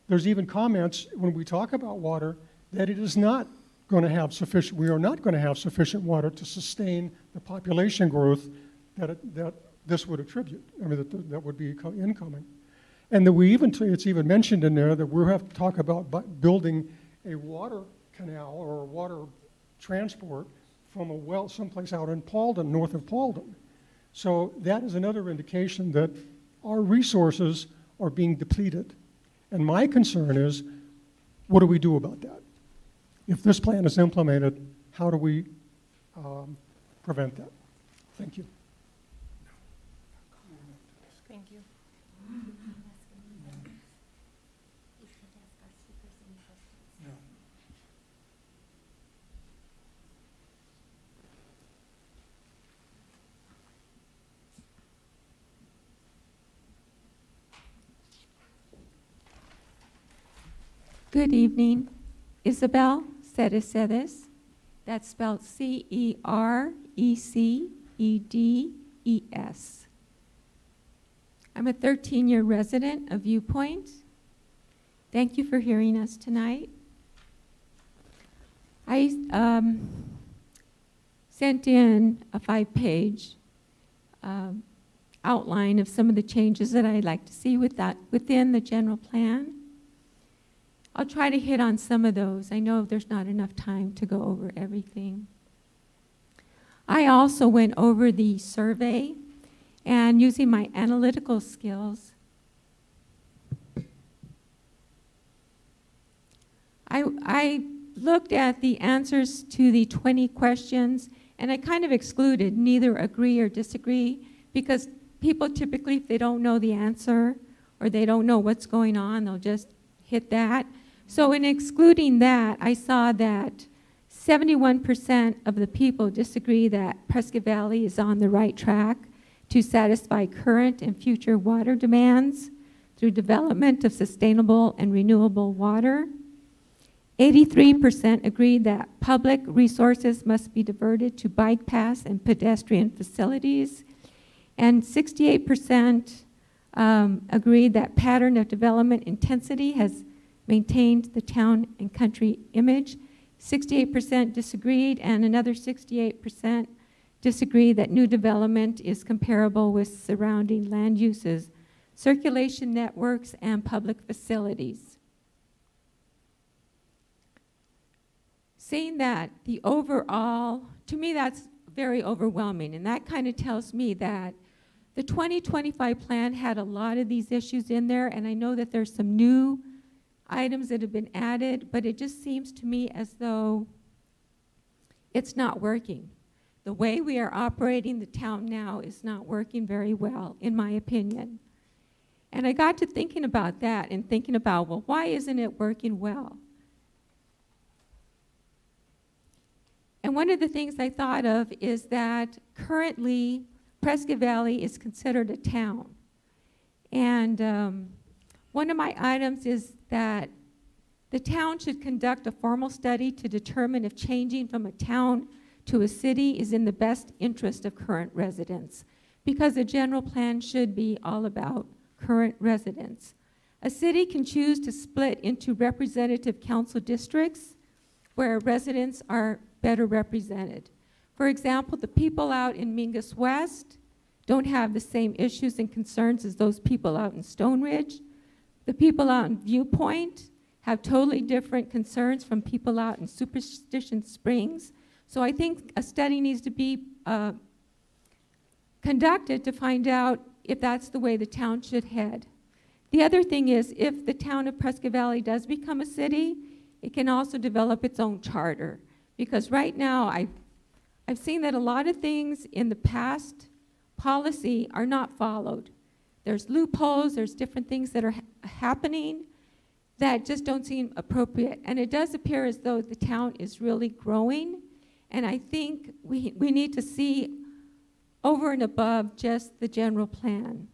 there's even comments when we talk about water that it is not going to have sufficient, we are not going to have sufficient water to sustain the population growth that this would attribute, that would be incoming. And that it's even mentioned in there that we have to talk about building a water canal or water transport from a well someplace out in Paulden, north of Paulden. So that is another indication that our resources are being depleted. And my concern is, what do we do about that? If this plan is implemented, how do we prevent that? Thank you.
Thank you.
Good evening. Isabel Cerecedes. That's spelled Cerecedis. E-S. I'm a 13-year resident of Viewpoint. Thank you for hearing us tonight. I sent in a 5-page outline of some of the changes that I'd like to see within the general plan. I'll try to hit on some of those. I know there's not enough time to go over everything. I also went over the survey, and using my analytical skills, I looked at the answers to the 20 questions, and I kind of excluded neither agree or disagree, because people typically, if they don't know the answer or they don't know what's going on, they'll just hit that. So in excluding that, I saw that 71% of the people disagree that Prescott Valley is on the right track to satisfy current and future water demands through development of sustainable and renewable water. 83% agreed that public resources must be diverted to bike paths and pedestrian facilities. And 68% agreed that pattern of development intensity has maintained the town and country image. 68% disagreed, and another 68% disagreed that new development is comparable with surrounding land uses, circulation networks, and public facilities. Seeing that the overall, to me that's very overwhelming, and that kind of tells me that the 2025 plan had a lot of these issues in there, and I know that there's some new items that have been added, but it just seems to me as though it's not working. The way we are operating the town now is not working very well, in my opinion. And I got to thinking about that and thinking about, well, why isn't it working well? And one of the things I thought of is that currently Prescott Valley is considered a town. And one of my items is that the town should conduct a formal study to determine if changing from a town to a city is in the best interest of current residents, because a general plan should be all about current residents. A city can choose to split into representative council districts where residents are better represented. For example, the people out in Mingus West don't have the same issues and concerns as those people out in Stone Ridge. The people out in Viewpoint have totally different concerns from people out in Superstition Springs. So I think a study needs to be conducted to find out if that's the way the town should head. The other thing is, if the town of Prescott Valley does become a city, it can also develop its own charter. Because right now, I've seen that a lot of things in the past policy are not followed. There's loopholes, there's different things that are happening that just don't seem appropriate. And it does appear as though the town is really growing. And I think we need to see over and above just the general plan.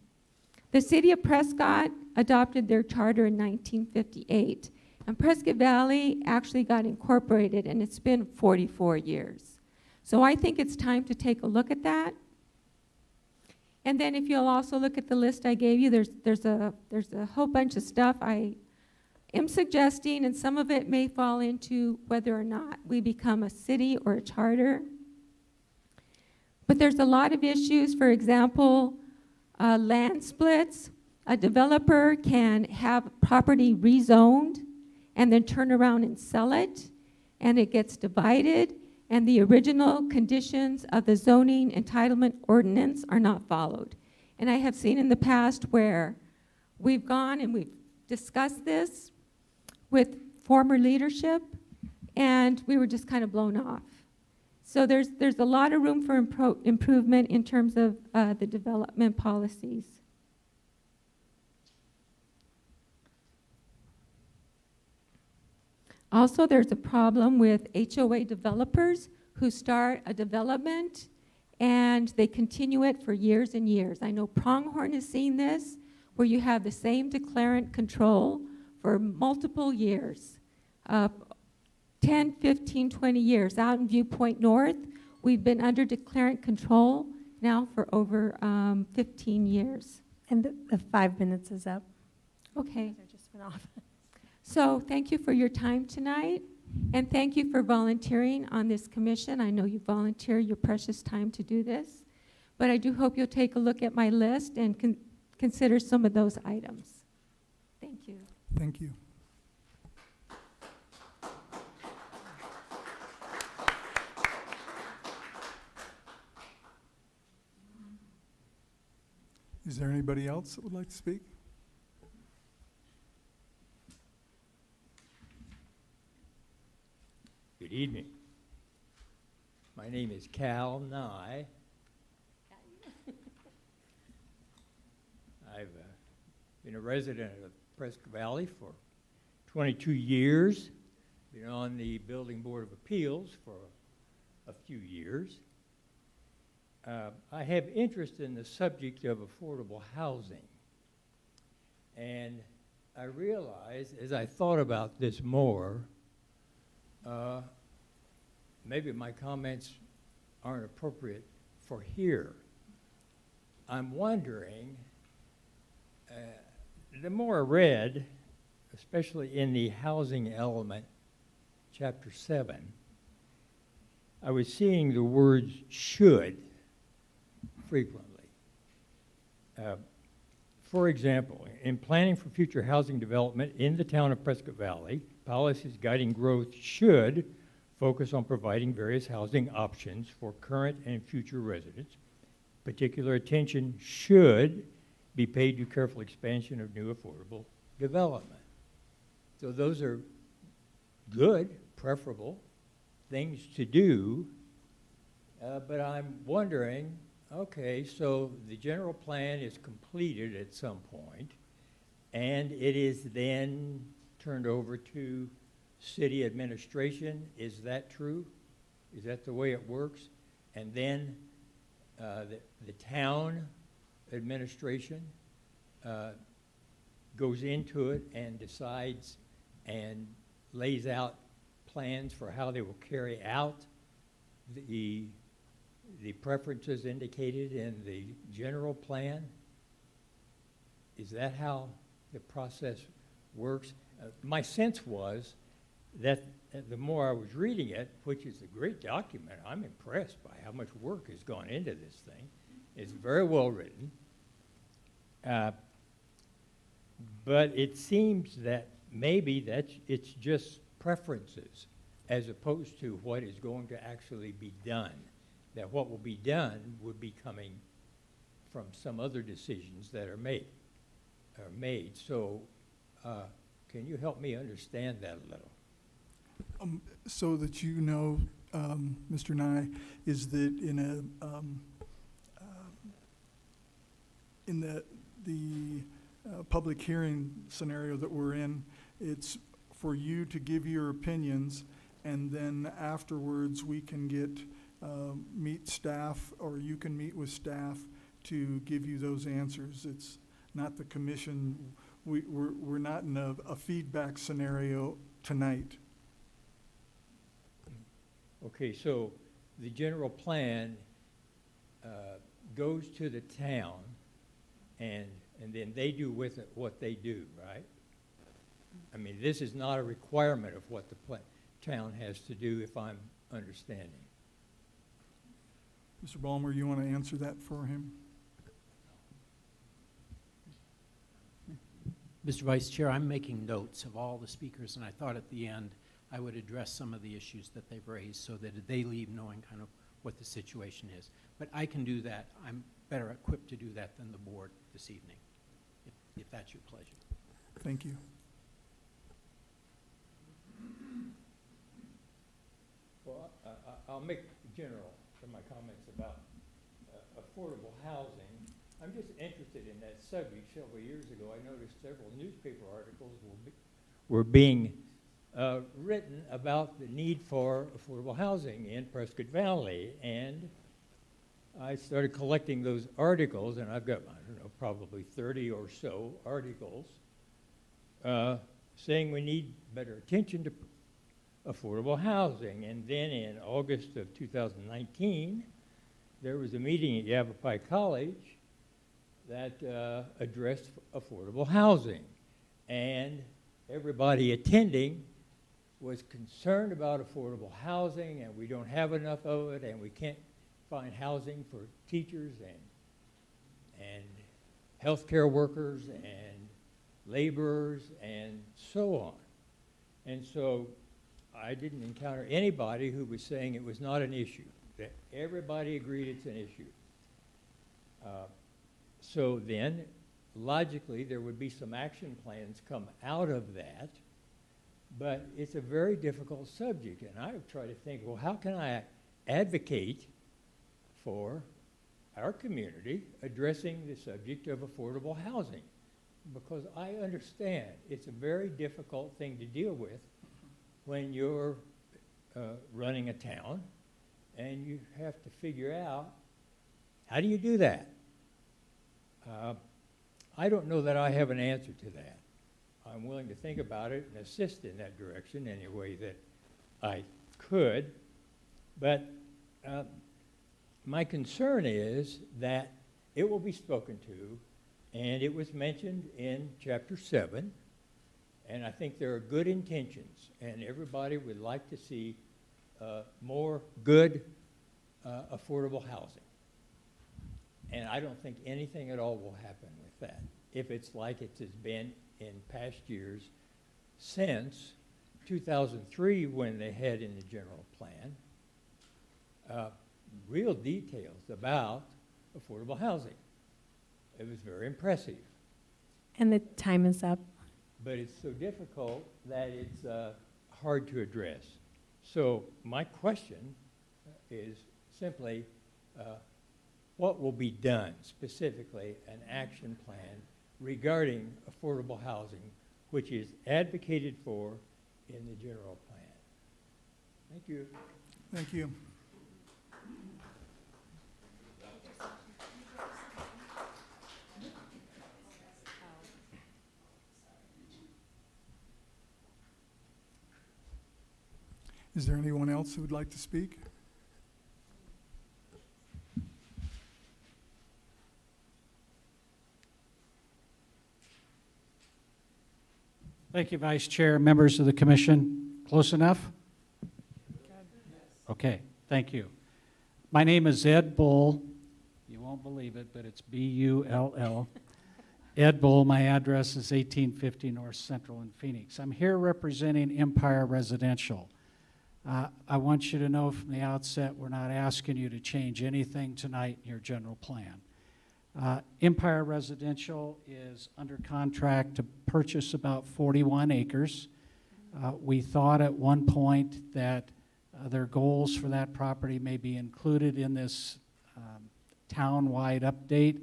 The city of Prescott adopted their charter in 1958. And Prescott Valley actually got incorporated, and it's been 44 years. So I think it's time to take a look at that. And then if you'll also look at the list I gave you, there's a whole bunch of stuff I am suggesting, and some of it may fall into whether or not we become a city or a charter. But there's a lot of issues. For example, land splits. A developer can have property rezoned and then turn around and sell it, and it gets divided, and the original conditions of the zoning entitlement ordinance are not followed. And I have seen in the past where we've gone and we've discussed this with former leadership, and we were just kind of blown off. So there's a lot of room for improvement in terms of the development policies. Also, there's a problem with HOA developers who start a development and they continue it for years and years. I know Pronghorn has seen this, where you have the same declarant control for multiple years, 10, 15, 20 years. Out in Viewpoint North, we've been under declarant control now for over 15 years.
And the 5 minutes is up.
Okay.
I just went off.
So thank you for your time tonight, and thank you for volunteering on this commission. I know you volunteer your precious time to do this, but I do hope you'll take a look at my list and consider some of those items. Thank you.
Thank you. Is there anybody else that would like to speak?
Good evening. My name is Cal Nye. I've been a resident of Prescott Valley for 22 years. Been on the Building Board of Appeals for a few years. I have interest in the subject of affordable housing. And I realized as I thought about this more, maybe my comments aren't appropriate for here. I'm wondering, the more I read, especially in the housing element, chapter 7, I was seeing the words should frequently. For example, in planning for future housing development in the town of Prescott Valley, policies guiding growth should focus on providing various housing options for current and future residents. Particular attention should be paid to careful expansion of new affordable development. So those are good, preferable things to do, but I'm wondering, okay, so the general plan is completed at some point, and it is then turned over to city administration. Is that true? Is that the way it works? And then the town administration goes into it and decides and lays out plans for how they will carry out the preferences indicated in the general plan? Is that how the process works? My sense was that the more I was reading it, which is a great document, I'm impressed by how much work has gone into this thing. It's very well written. But it seems that maybe it's just preferences as opposed to what is going to actually be done. That what will be done would be coming from some other decisions that are made. So can you help me understand that a little?
So that you know, Mr. Nye, is that in the public hearing scenario that we're in, it's for you to give your opinions, and then afterwards we can get meet staff, or you can meet with staff to give you those answers. It's not the commission. We're not in a feedback scenario tonight.
Okay, so the general plan goes to the town, and then they do with it what they do, right? I mean, this is not a requirement of what the town has to do, if I'm understanding.
Mr. Ballmer, you want to answer that for him?
Mr. Vice Chair, I'm making notes of all the speakers, and I thought at the end I would address some of the issues that they've raised so that they leave knowing kind of what the situation is. But I can do that. I'm better equipped to do that than the board this evening, if that's your pleasure.
Thank you.
Well, I'll make general from my comments about affordable housing. I'm just interested in that subject. Several years ago, I noticed several newspaper articles were being written about the need for affordable housing in Prescott Valley, and I started collecting those articles, and I've got, I don't know, probably 30 or so articles saying we need better attention to affordable housing. And then in August of 2019, there was a meeting at Yavapai College that addressed affordable housing. And everybody attending was concerned about affordable housing, and we don't have enough of it, and we can't find housing for teachers and healthcare workers and laborers and so on. And so I didn't encounter anybody who was saying it was not an issue, that everybody agreed it's an issue. So then, logically, there would be some action plans come out of that, but it's a very difficult subject, and I try to think, well, how can I advocate for our community addressing the subject of affordable housing? Because I understand it's a very difficult thing to deal with when you're running a town and you have to figure out, how do you do that? I don't know that I have an answer to that. I'm willing to think about it and assist in that direction any way that I could, but my concern is that it will be spoken to, and it was mentioned in Chapter 7, and I think there are good intentions, and everybody would like to see more good affordable housing. And I don't think anything at all will happen with that if it's like it has been in past years since 2003, when they had in the general plan real details about affordable housing. It was very impressive.
And the time is up.
But it's so difficult that it's hard to address. So my question is simply, what will be done, specifically an action plan regarding affordable housing, which is advocated for in the general plan? Thank you.
Thank you. Is there anyone else who would like to speak?
Thank you, Vice Chair, members of the commission. Close enough? Okay, thank you. My name is Ed Bull. You won't believe it, but it's B-U-L-L. Ed Bull, my address is 1850 North Central in Phoenix. I'm here representing Empire Residential. I want you to know from the outset, we're not asking you to change anything tonight in your general plan. Empire Residential is under contract to purchase about 41 acres. We thought at one point that their goals for that property may be included in this town-wide update.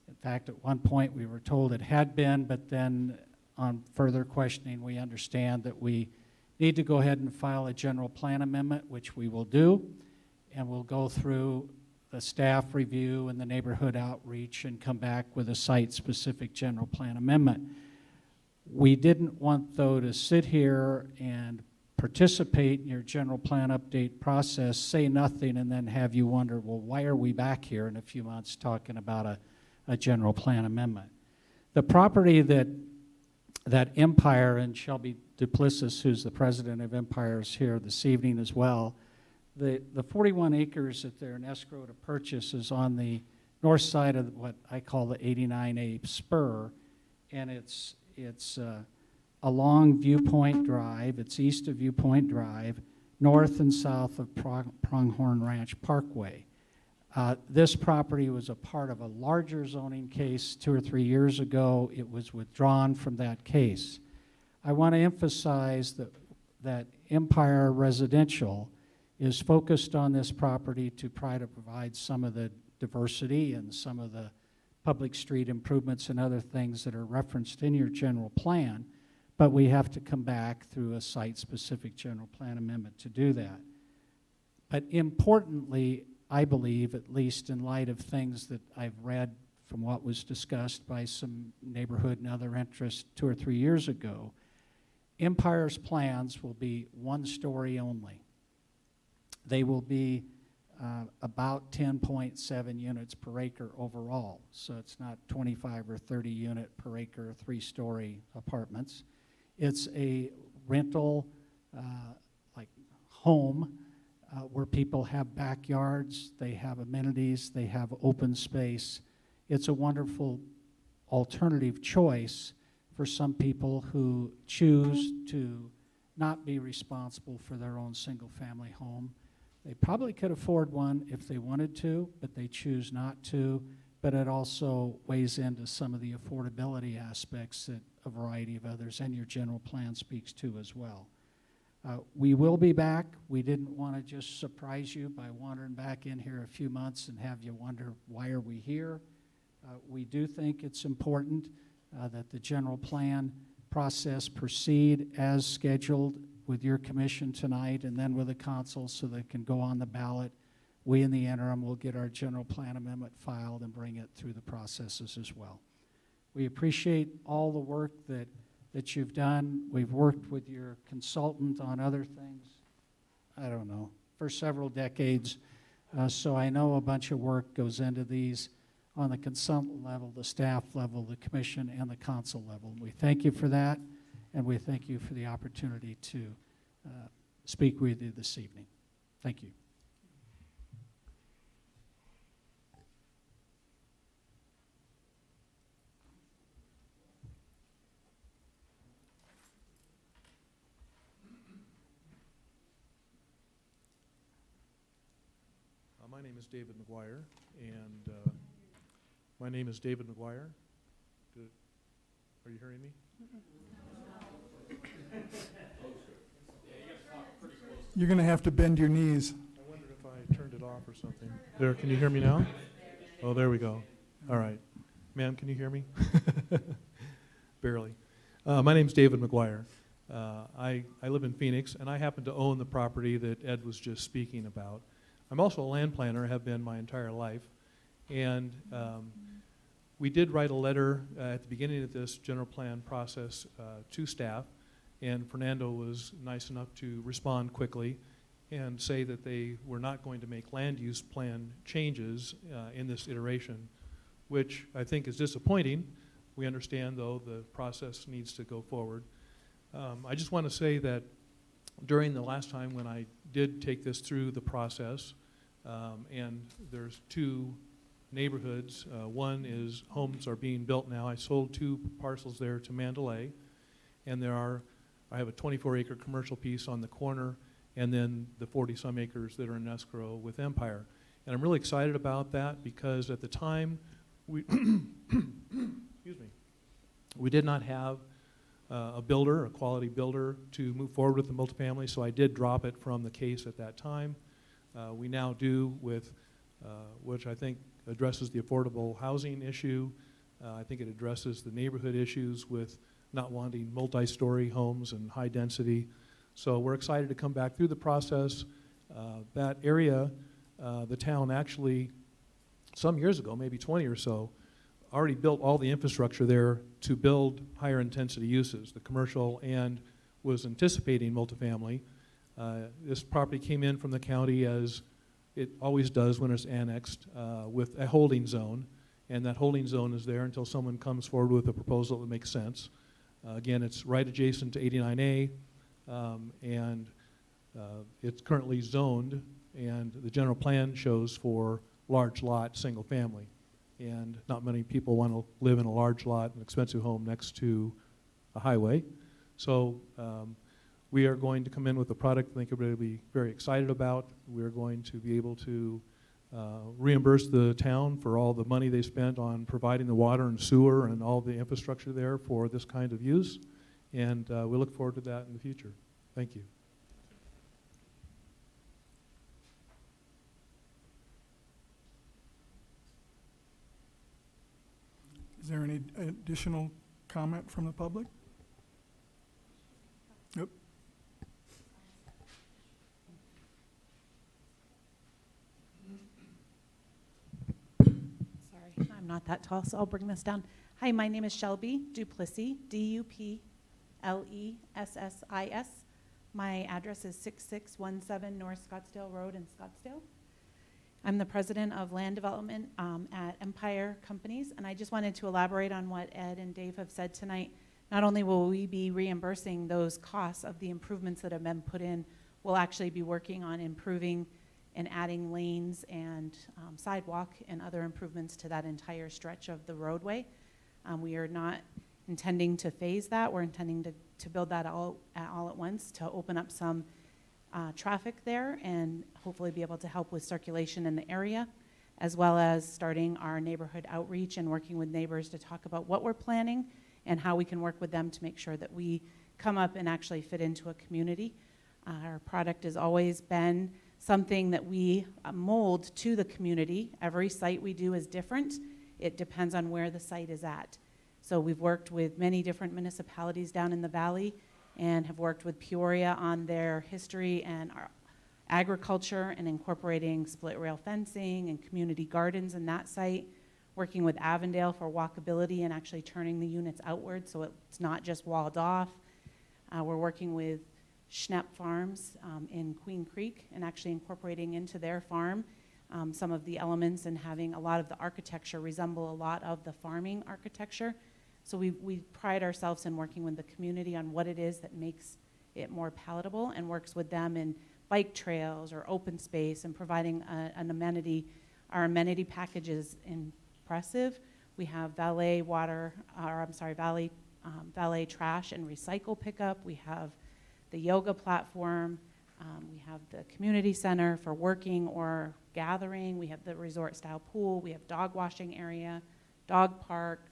In fact, at one point we were told it had been, but then on further questioning, we understand that we need to go ahead and file a general plan amendment, which we will do, and we'll go through the staff review and the neighborhood outreach and come back with a site-specific general plan amendment. We didn't want, though, to sit here and participate in your general plan update process, say nothing, and then have you wonder, well, why are we back here in a few months talking about a general plan amendment? The property that Empire, and Shelby Duplessis, who's the president of Empire, is here this evening as well. The 41 acres that they're in escrow to purchase is on the north side of what I call the 89A spur, and it's along Viewpoint Drive. It's east of Viewpoint Drive, north and south of Pronghorn Ranch Parkway. This property was a part of a larger zoning case 2 or 3 years ago. It was withdrawn from that case. I want to emphasize that Empire Residential is focused on this property to try to provide some of the diversity and some of the public street improvements and other things that are referenced in your general plan, but we have to come back through a site-specific general plan amendment to do that. But importantly, I believe, at least in light of things that I've read from what was discussed by some neighborhood and other interests 2 or 3 years ago, Empire's plans will be one story only. They will be about 10.7 units per acre overall. So it's not 25 or 30 unit per acre, 3-story apartments. It's a rental like home where people have backyards, they have amenities, they have open space. It's a wonderful alternative choice for some people who choose to not be responsible for their own single-family home. They probably could afford one if they wanted to, but they choose not to. But it also weighs into some of the affordability aspects that a variety of others and your general plan speaks to as well. We will be back. We didn't want to just surprise you by wandering back in here a few months and have you wonder, why are we here? We do think it's important that the general plan process proceed as scheduled with your commission tonight and then with the council so that it can go on the ballot. We, in the interim, will get our general plan amendment filed and bring it through the processes as well. We appreciate all the work that you've done. We've worked with your consultant on other things, I don't know, for several decades. So I know a bunch of work goes into these on the consultant level, the staff level, the commission, and the council level. We thank you for that, and we thank you for the opportunity to speak with you this evening. Thank you.
My name is David McGuire, and my name is David McGuire. Are you hearing me?
You're going to have to bend your knees.
I wondered if I turned it off or something. There, can you hear me now? Oh, there we go. All right. Ma'am, can you hear me? Barely. My name's David McGuire. I live in Phoenix, and I happen to own the property that Ed was just speaking about. I'm also a land planner, have been my entire life, and we did write a letter at the beginning of this general plan process to staff, and Fernando was nice enough to respond quickly and say that they were not going to make land use plan changes in this iteration, which I think is disappointing. We understand, though, the process needs to go forward. I just want to say that during the last time when I did take this through the process, and there's two neighborhoods. One is homes are being built now. I sold 2 parcels there to Mandalay, and I have a 24-acre commercial piece on the corner, and then the 40-some acres that are in escrow with Empire. And I'm really excited about that because at the time, we excuse me, we did not have a builder, a quality builder, to move forward with the multifamily, so I did drop it from the case at that time. We now do with, which I think addresses the affordable housing issue. I think it addresses the neighborhood issues with not wanting multi-story homes and high density. So we're excited to come back through the process. That area, the town actually, some years ago, maybe 20 or so, already built all the infrastructure there to build higher intensity uses, the commercial, and was anticipating multifamily. This property came in from the county, as it always does when it's annexed, with a holding zone, and that holding zone is there until someone comes forward with a proposal that makes sense. Again, it's right adjacent to 89A, and it's currently zoned, and the general plan shows for large lot, single family. And not many people want to live in a large lot, an expensive home next to a highway. So we are going to come in with a product I think everybody will be very excited about. We're going to be able to reimburse the town for all the money they spent on providing the water and sewer and all the infrastructure there for this kind of use. And we look forward to that in the future. Thank you.
Is there any additional comment from the public? Nope.
Sorry, I'm not that tall, so I'll bring this down. Hi, my name is Shelby Duplessis, Duplesis. My address is 6617 North Scottsdale Road in Scottsdale.
I'm the president of land development at Empire Companies, and I just wanted to elaborate on what Ed and Dave have said tonight. Not only will we be reimbursing those costs of the improvements that have been put in, we'll actually be working on improving and adding lanes and sidewalk and other improvements to that entire stretch of the roadway. We are not intending to phase that. We're intending to build that all at once to open up some traffic there and hopefully be able to help with circulation in the area, as well as starting our neighborhood outreach and working with neighbors to talk about what we're planning and how we can work with them to make sure that we come up and actually fit into a community. Our product has always been something that we mold to the community. Every site we do is different. It depends on where the site is at. So we've worked with many different municipalities down in the valley and have worked with Peoria on their history and our agriculture and incorporating split rail fencing and community gardens in that site, working with Avondale for walkability and actually turning the units outward so it's not just walled off. We're working with Schnepp Farms in Queen Creek and actually incorporating into their farm some of the elements and having a lot of the architecture resemble a lot of the farming architecture. So we pride ourselves in working with the community on what it is that makes it more palatable and works with them in bike trails or open space and providing an amenity. Our amenity package is impressive. We have valet trash and recycle pickup. We have the yoga platform. We have the community center for working or gathering. We have the resort style pool. We have dog washing area, dog park.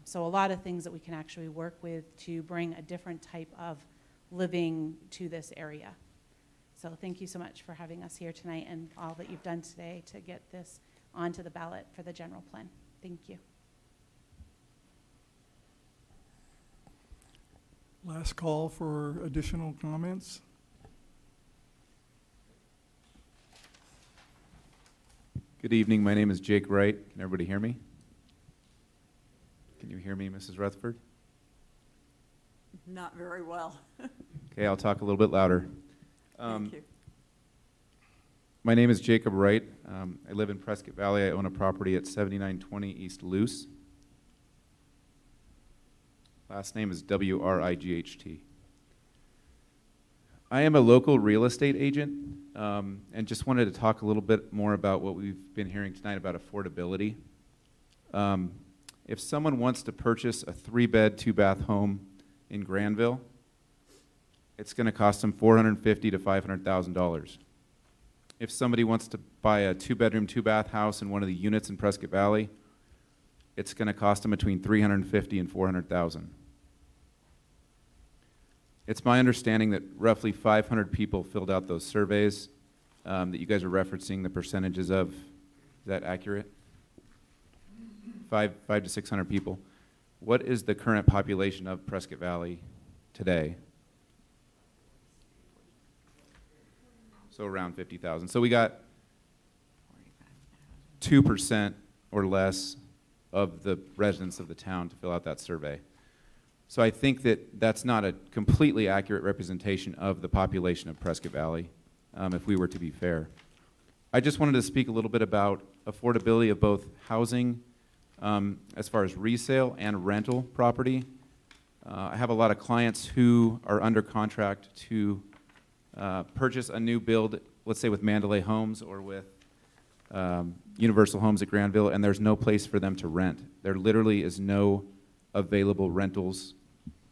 So a lot of things that we can actually work with to bring a different type of living to this area. So thank you so much for having us here tonight and all that you've done today to get this onto the ballot for the general plan. Thank you.
Last call for additional comments.
Good evening. My name is Jake Wright. Can everybody hear me? Can you hear me, Mrs. Rutherford?
Not very well.
Okay, I'll talk a little bit louder.
Thank you.
My name is Jacob Wright. I live in Prescott Valley. I own a property at 7920 East Luce. Last name is W-R-I-G-H-T. I am a local real estate agent and just wanted to talk a little bit more about what we've been hearing tonight about affordability. If someone wants to purchase a 3-bed, 2-bath home in Granville, it's going to cost them $450,000 to $500,000. If somebody wants to buy a 2-bedroom, 2-bath house in one of the units in Prescott Valley, it's going to cost them between $350,000 and $400,000. It's my understanding that roughly 500 people filled out those surveys that you guys are referencing the percentages of. Is that accurate? 500 to 600 people. What is the current population of Prescott Valley today? So around 50,000. So we got 2% or less of the residents of the town to fill out that survey. So I think that that's not a completely accurate representation of the population of Prescott Valley, if we were to be fair. I just wanted to speak a little bit about affordability of both housing as far as resale and rental property. I have a lot of clients who are under contract to purchase a new build, let's say with Mandalay Homes or with Universal Homes at Granville, and there's no place for them to rent. There literally is no available rentals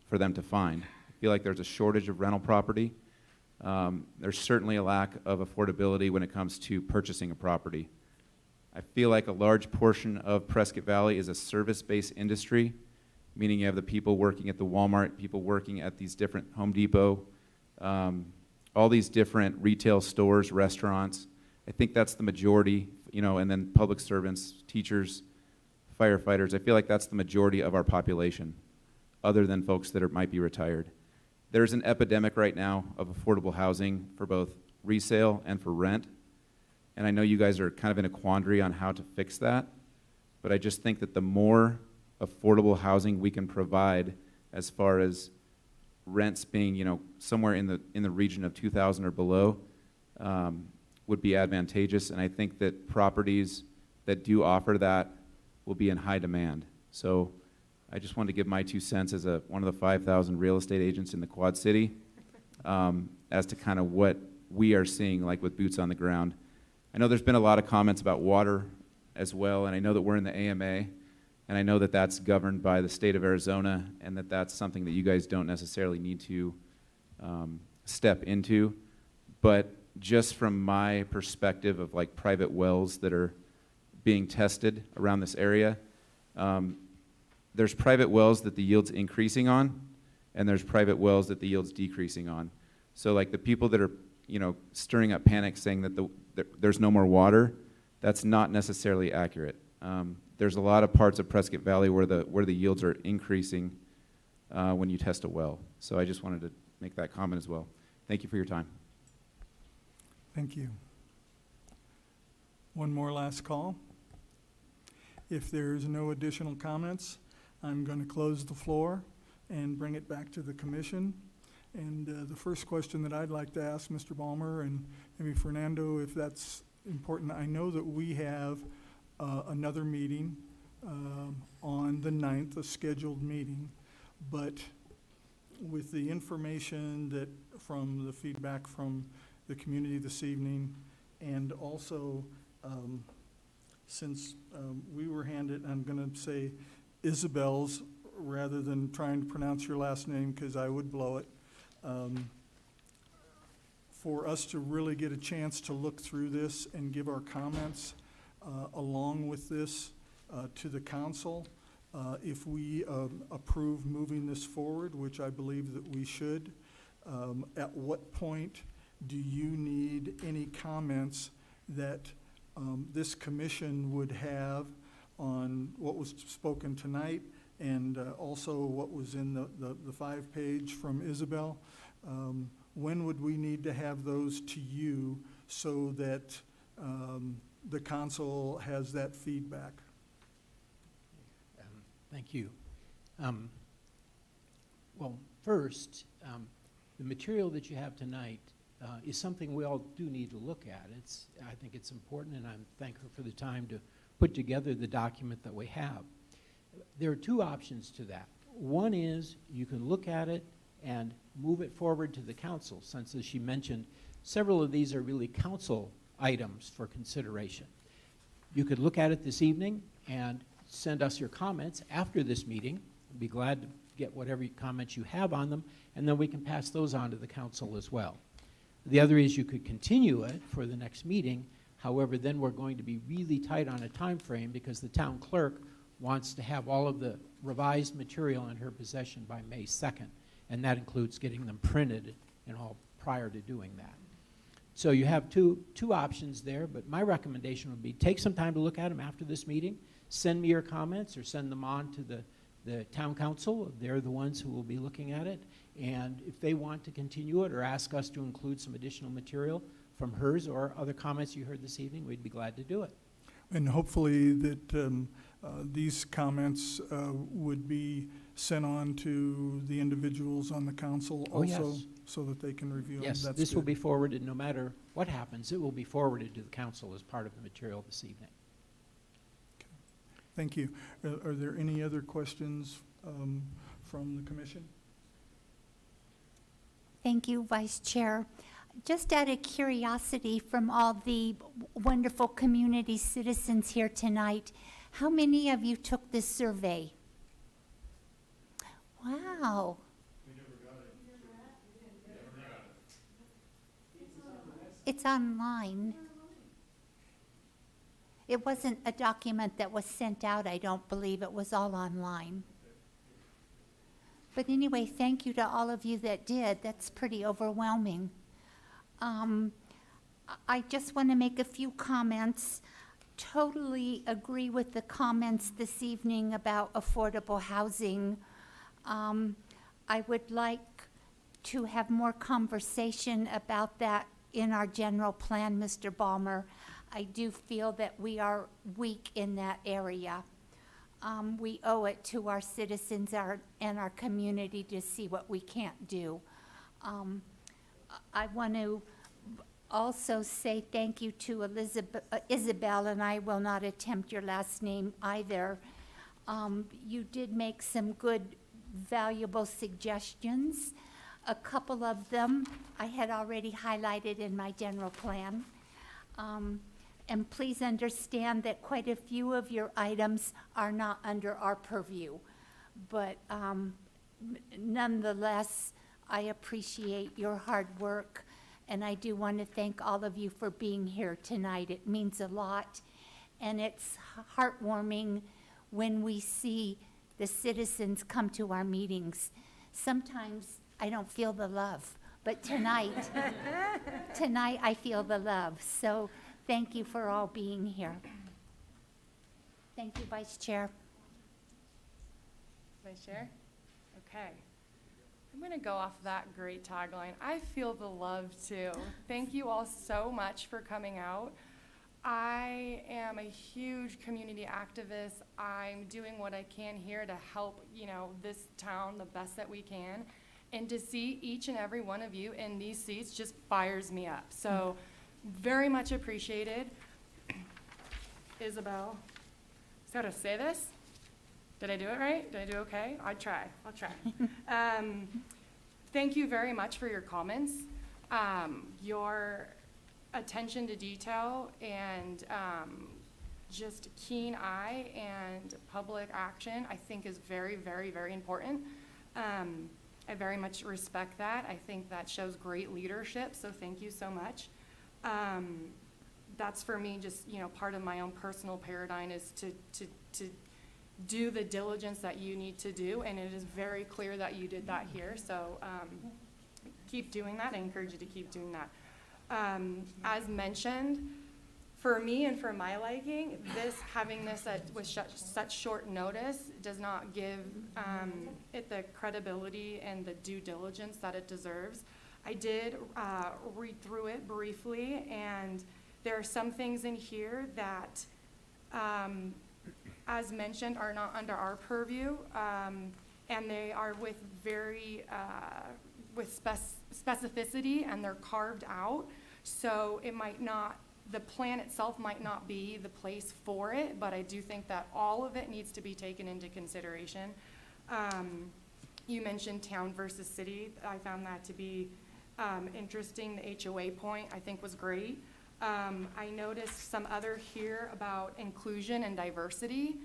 for them to find. I feel like there's a shortage of rental property. There's certainly a lack of affordability when it comes to purchasing a property. I feel like a large portion of Prescott Valley is a service-based industry, meaning you have the people working at the Walmart, people working at these different Home Depot, all these different retail stores, restaurants. I think that's the majority, you know, and then public servants, teachers, firefighters. I feel like that's the majority of our population, other than folks that might be retired. There's an epidemic right now of affordable housing for both resale and for rent. And I know you guys are kind of in a quandary on how to fix that, but I just think that the more affordable housing we can provide, as far as rents being, you know, somewhere in the region of $2,000 or below, would be advantageous, and I think that properties that do offer that will be in high demand. So I just wanted to give my 2 cents as one of the 5,000 real estate agents in the Quad City as to kind of what we are seeing, like with boots on the ground. I know there's been a lot of comments about water as well, and I know that we're in the AMA, and I know that that's governed by the state of Arizona, and that that's something that you guys don't necessarily need to step into. But just from my perspective of like private wells that are being tested around this area, there's private wells that the yield's increasing on, and there's private wells that the yield's decreasing on. So like the people that are, you know, stirring up panic saying that there's no more water, that's not necessarily accurate. There's a lot of parts of Prescott Valley where the yields are increasing when you test a well. So I just wanted to make that comment as well. Thank you for your time.
Thank you. One more last call. If there's no additional comments, I'm going to close the floor and bring it back to the commission. And the first question that I'd like to ask Mr. Balmer and maybe Fernando, if that's important, I know that we have another meeting on the 9th, a scheduled meeting, but with the information that from the feedback from the community this evening, and also since we were handed, I'm going to say Isabel's rather than trying to pronounce your last name because I would blow it, for us to really get a chance to look through this and give our comments along with this to the council. If we approve moving this forward, which I believe that we should, at what point do you need any comments that this commission would have on what was spoken tonight and also what was in the 5-page from Isabel? When would we need to have those to you so that the council has that feedback?
Thank you. Well, first, the material that you have tonight is something we all do need to look at. I think it's important, and I'm thankful for the time to put together the document that we have. There are 2 options to that. One is you can look at it and move it forward to the council, since, as she mentioned, several of these are really council items for consideration. You could look at it this evening and send us your comments after this meeting. I'd be glad to get whatever comments you have on them, and then we can pass those on to the council as well. The other is you could continue it for the next meeting. However, then we're going to be really tight on a time frame because the town clerk wants to have all of the revised material in her possession by May 2nd, and that includes getting them printed and all prior to doing that. So you have two options there, but my recommendation would be take some time to look at them after this meeting, send me your comments or send them on to the town council. They're the ones who will be looking at it, and if they want to continue it or ask us to include some additional material from hers or other comments you heard this evening, we'd be glad to do it.
And hopefully that these comments would be sent on to the individuals on the council also,
yes,
so that they can review them.
Yes,
That's
this will
good.
be forwarded no matter what happens. It will be forwarded to the council as part of the material this evening.
Thank you. Are there any other questions from the commission?
Thank you, Vice Chair. Just out of curiosity from all the wonderful community citizens here tonight, how many of you took this survey? Wow. We never got it. It's online. It wasn't a document that was sent out, I don't believe. It was all online. But anyway, thank you to all of you that did. That's pretty overwhelming. I just want to make a few comments. Totally agree with the comments this evening about affordable housing. I would like to have more conversation about that in our general plan, Mr. Balmer. I do feel that we are weak in that area. We owe it to our citizens and our community to see what we can't do. I want to also say thank you to Isabel, and I will not attempt your last name either. You did make some good, valuable suggestions. A couple of them I had already highlighted in my general plan. And please understand that quite a few of your items are not under our purview. But nonetheless, I appreciate your hard work, and I do want to thank all of you for being here tonight. It means a lot, and it's heartwarming when we see the citizens come to our meetings. Sometimes I don't feel the love, but tonight, tonight I feel the love. So thank you for all being here. Thank you, Vice Chair.
Vice Chair? Okay. I'm going to go off that great tagline. I feel the love too. Thank you all so much for coming out. I am a huge community activist. I'm doing what I can here to help, this town the best that we can. And to see each and every one of you in these seats just fires me up. So very much appreciated. Isabel, just gotta say this. Did I do it right? Did I do okay? I'll try. Thank you very much for your comments. Your attention to detail and just keen eye and public action, I think is very, very, very important. I very much respect that. I think that shows great leadership, so thank you so much. That's for me just, part of my own personal paradigm is to do the diligence that you need to do, and it is very clear that you did that here, so keep doing that. I encourage you to keep doing that. As mentioned, for me and for my liking, having this with such short notice does not give it the credibility and the due diligence that it deserves. I did read through it briefly, and there are some things in here that, as mentioned, are not under our purview, and they are with specificity, and they're carved out. So it might not, the plan itself might not be the place for it, but I do think that all of it needs to be taken into consideration. You mentioned town versus city. I found that to be interesting. The HOA point I think was great. I noticed some other here about inclusion and diversity.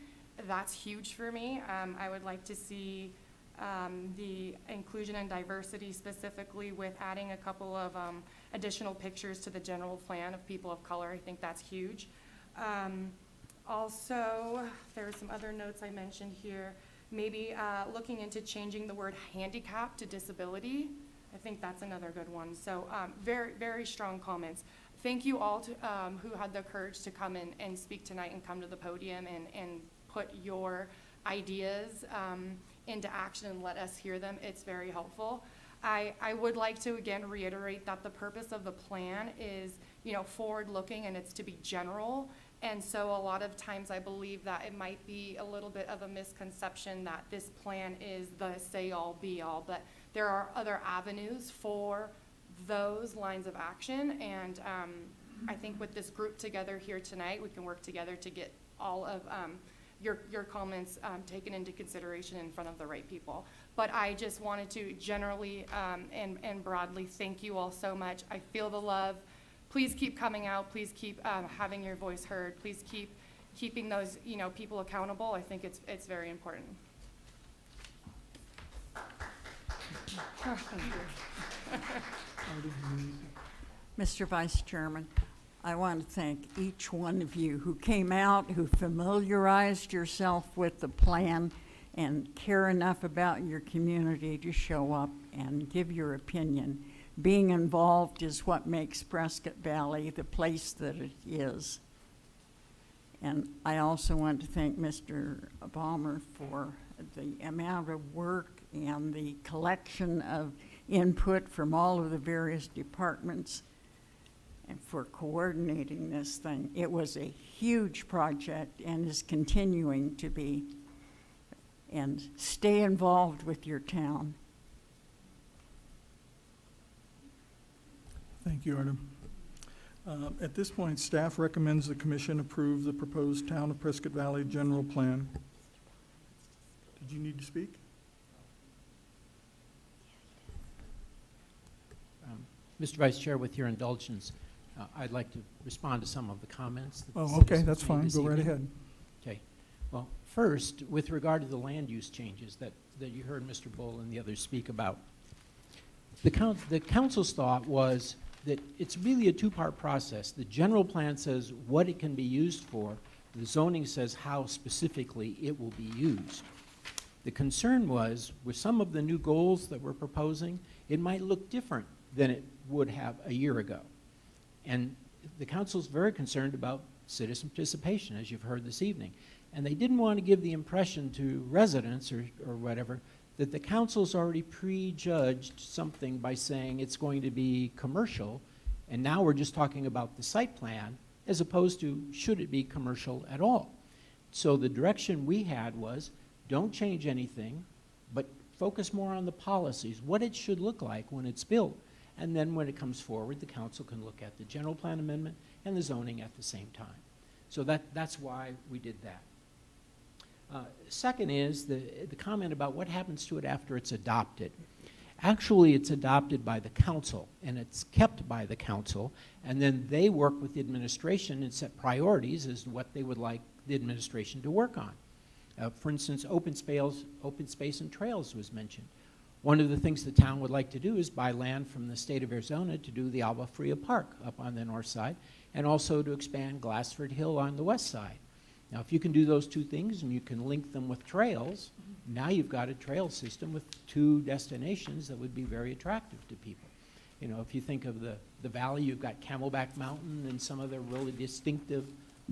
That's huge for me. I would like to see the inclusion and diversity specifically with adding a couple of additional pictures to the general plan of people of color. I think that's huge. Also, there are some other notes I mentioned here. Maybe looking into changing the word handicap to disability. I think that's another good one. So very, very strong comments. Thank you all who had the courage to come in and speak tonight and come to the podium and put your ideas into action and let us hear them. It's very helpful. I would like to again reiterate that the purpose of the plan is, forward-looking, and it's to be general. And so a lot of times I believe that it might be a little bit of a misconception that this plan is the say-all, be-all, but there are other avenues for those lines of action. And I think with this group together here tonight, we can work together to get all of your comments taken into consideration in front of the right people. But I just wanted to generally and broadly thank you all so much. I feel the love. Please keep coming out. Please keep having your voice heard. Please keep keeping those people accountable. I think it's very important.
Mr. Vice Chairman, I want to thank each one of you who came out, who familiarized yourself with the plan and care enough about your community to show up and give your opinion. Being involved is what makes Prescott Valley the place that it is. And I also want to thank Mr. Balmer for the amount of work and the collection of input from all of the various departments and for coordinating this thing. It was a huge project and is continuing to be. And stay involved with your town.
Thank you, Artem. At this point, staff recommends the commission approve the proposed Town of Prescott Valley General Plan. Did you need to speak?
Mr. Vice Chair, with your indulgence, I'd like to respond to some of the comments. That the
Oh, okay,
citizens
that's
made
fine.
this
Go right
evening.
ahead.
Okay. Well, first, with regard to the land use changes that you heard Mr. Bull and the others speak about, the council's thought was that it's really a two-part process. The general plan says what it can be used for. The zoning says how specifically it will be used. The concern was, with some of the new goals that we're proposing, it might look different than it would have a year ago. And the council's very concerned about citizen participation, as you've heard this evening. And they didn't want to give the impression to residents or whatever that the council's already prejudged something by saying it's going to be commercial, and now we're just talking about the site plan, as opposed to should it be commercial at all. So the direction we had was, don't change anything, but focus more on the policies, what it should look like when it's built. And then when it comes forward, the council can look at the general plan amendment and the zoning at the same time. So that's why we did that. Second is the comment about what happens to it after it's adopted. Actually, it's adopted by the council, and it's kept by the council, and then they work with the administration and set priorities as to what they would like the administration to work on. For instance, open space and trails was mentioned. One of the things the town would like to do is buy land from the state of Arizona to do the Alba Fria Park up on the north side, and also to expand Glassford Hill on the west side. Now, if you can do those two things and you can link them with trails, now you've got a trail system with two destinations that would be very attractive to people. You know, if you think of the valley, you've got Camelback Mountain and some other really distinctive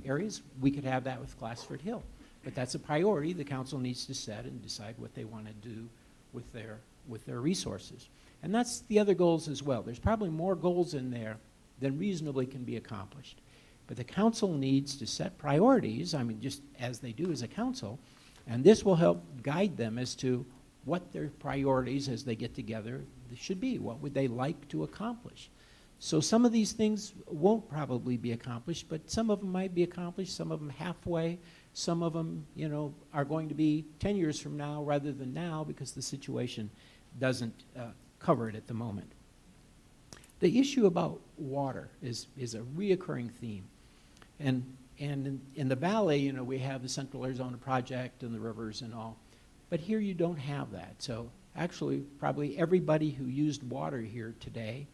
areas. We could have that with Glassford Hill. But that's a priority the council needs to set and decide what they want to do with their resources. And that's the other goals as well. There's probably more goals in there than reasonably can be accomplished. But the council needs to set priorities, I mean, just as they do as a council, and this will help guide them as to what their priorities as they get together should be. What would they like to accomplish? So some of these things won't probably be accomplished, but some of them might be accomplished, some of them halfway, some of them, you know, are going to be 10 years from now rather than now because the situation doesn't cover it at the moment. The issue about water is a reoccurring theme. And in the valley, you know, we have the Central Arizona Project and the rivers and all. But here you don't have that. So actually, probably everybody who used water here today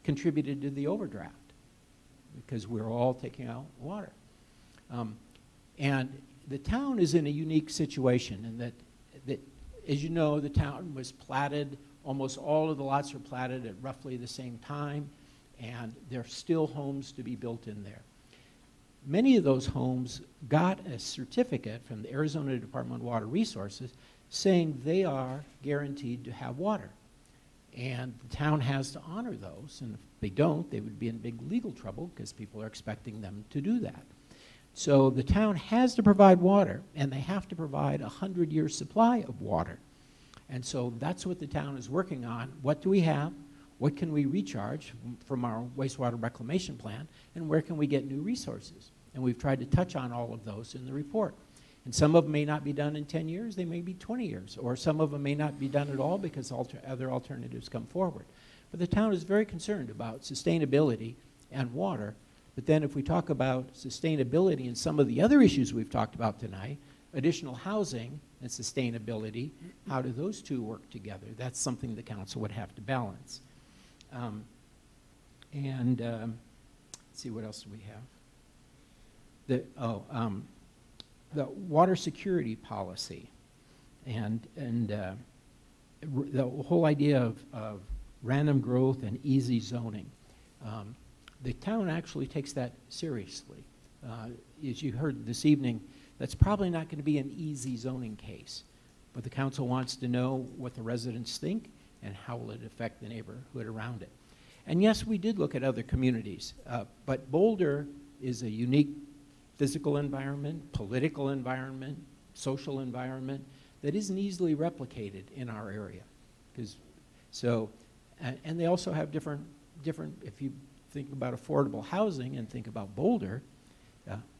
contributed to the overdraft because we're all taking out water. And the town is in a unique situation in that, as you know, the town was platted, almost all of the lots are platted at roughly the same time, and there are still homes to be built in there. Many of those homes got a certificate from the Arizona Department of Water Resources saying they are guaranteed to have water. And the town has to honor those, and if they don't, they would be in big legal trouble because people are expecting them to do that. So the town has to provide water, and they have to provide a 100-year supply of water. And so that's what the town is working on. What do we have? What can we recharge from our wastewater reclamation plan? And where can we get new resources? And we've tried to touch on all of those in the report. And some of them may not be done in 10 years, they may be 20 years, or some of them may not be done at all because other alternatives come forward. But the town is very concerned about sustainability and water. But then if we talk about sustainability and some of the other issues we've talked about tonight, additional housing and sustainability, how do those two work together? That's something the council would have to balance. Let's see, what else do we have? The water security policy and the whole idea of random growth and easy zoning. The town actually takes that seriously. As you heard this evening, that's probably not going to be an easy zoning case, but the council wants to know what the residents think and how will it affect the neighborhood around it. And yes, we did look at other communities, but Boulder is a unique physical environment, political environment, social environment that isn't easily replicated in our area. And they also have different, if you think about affordable housing and think about Boulder,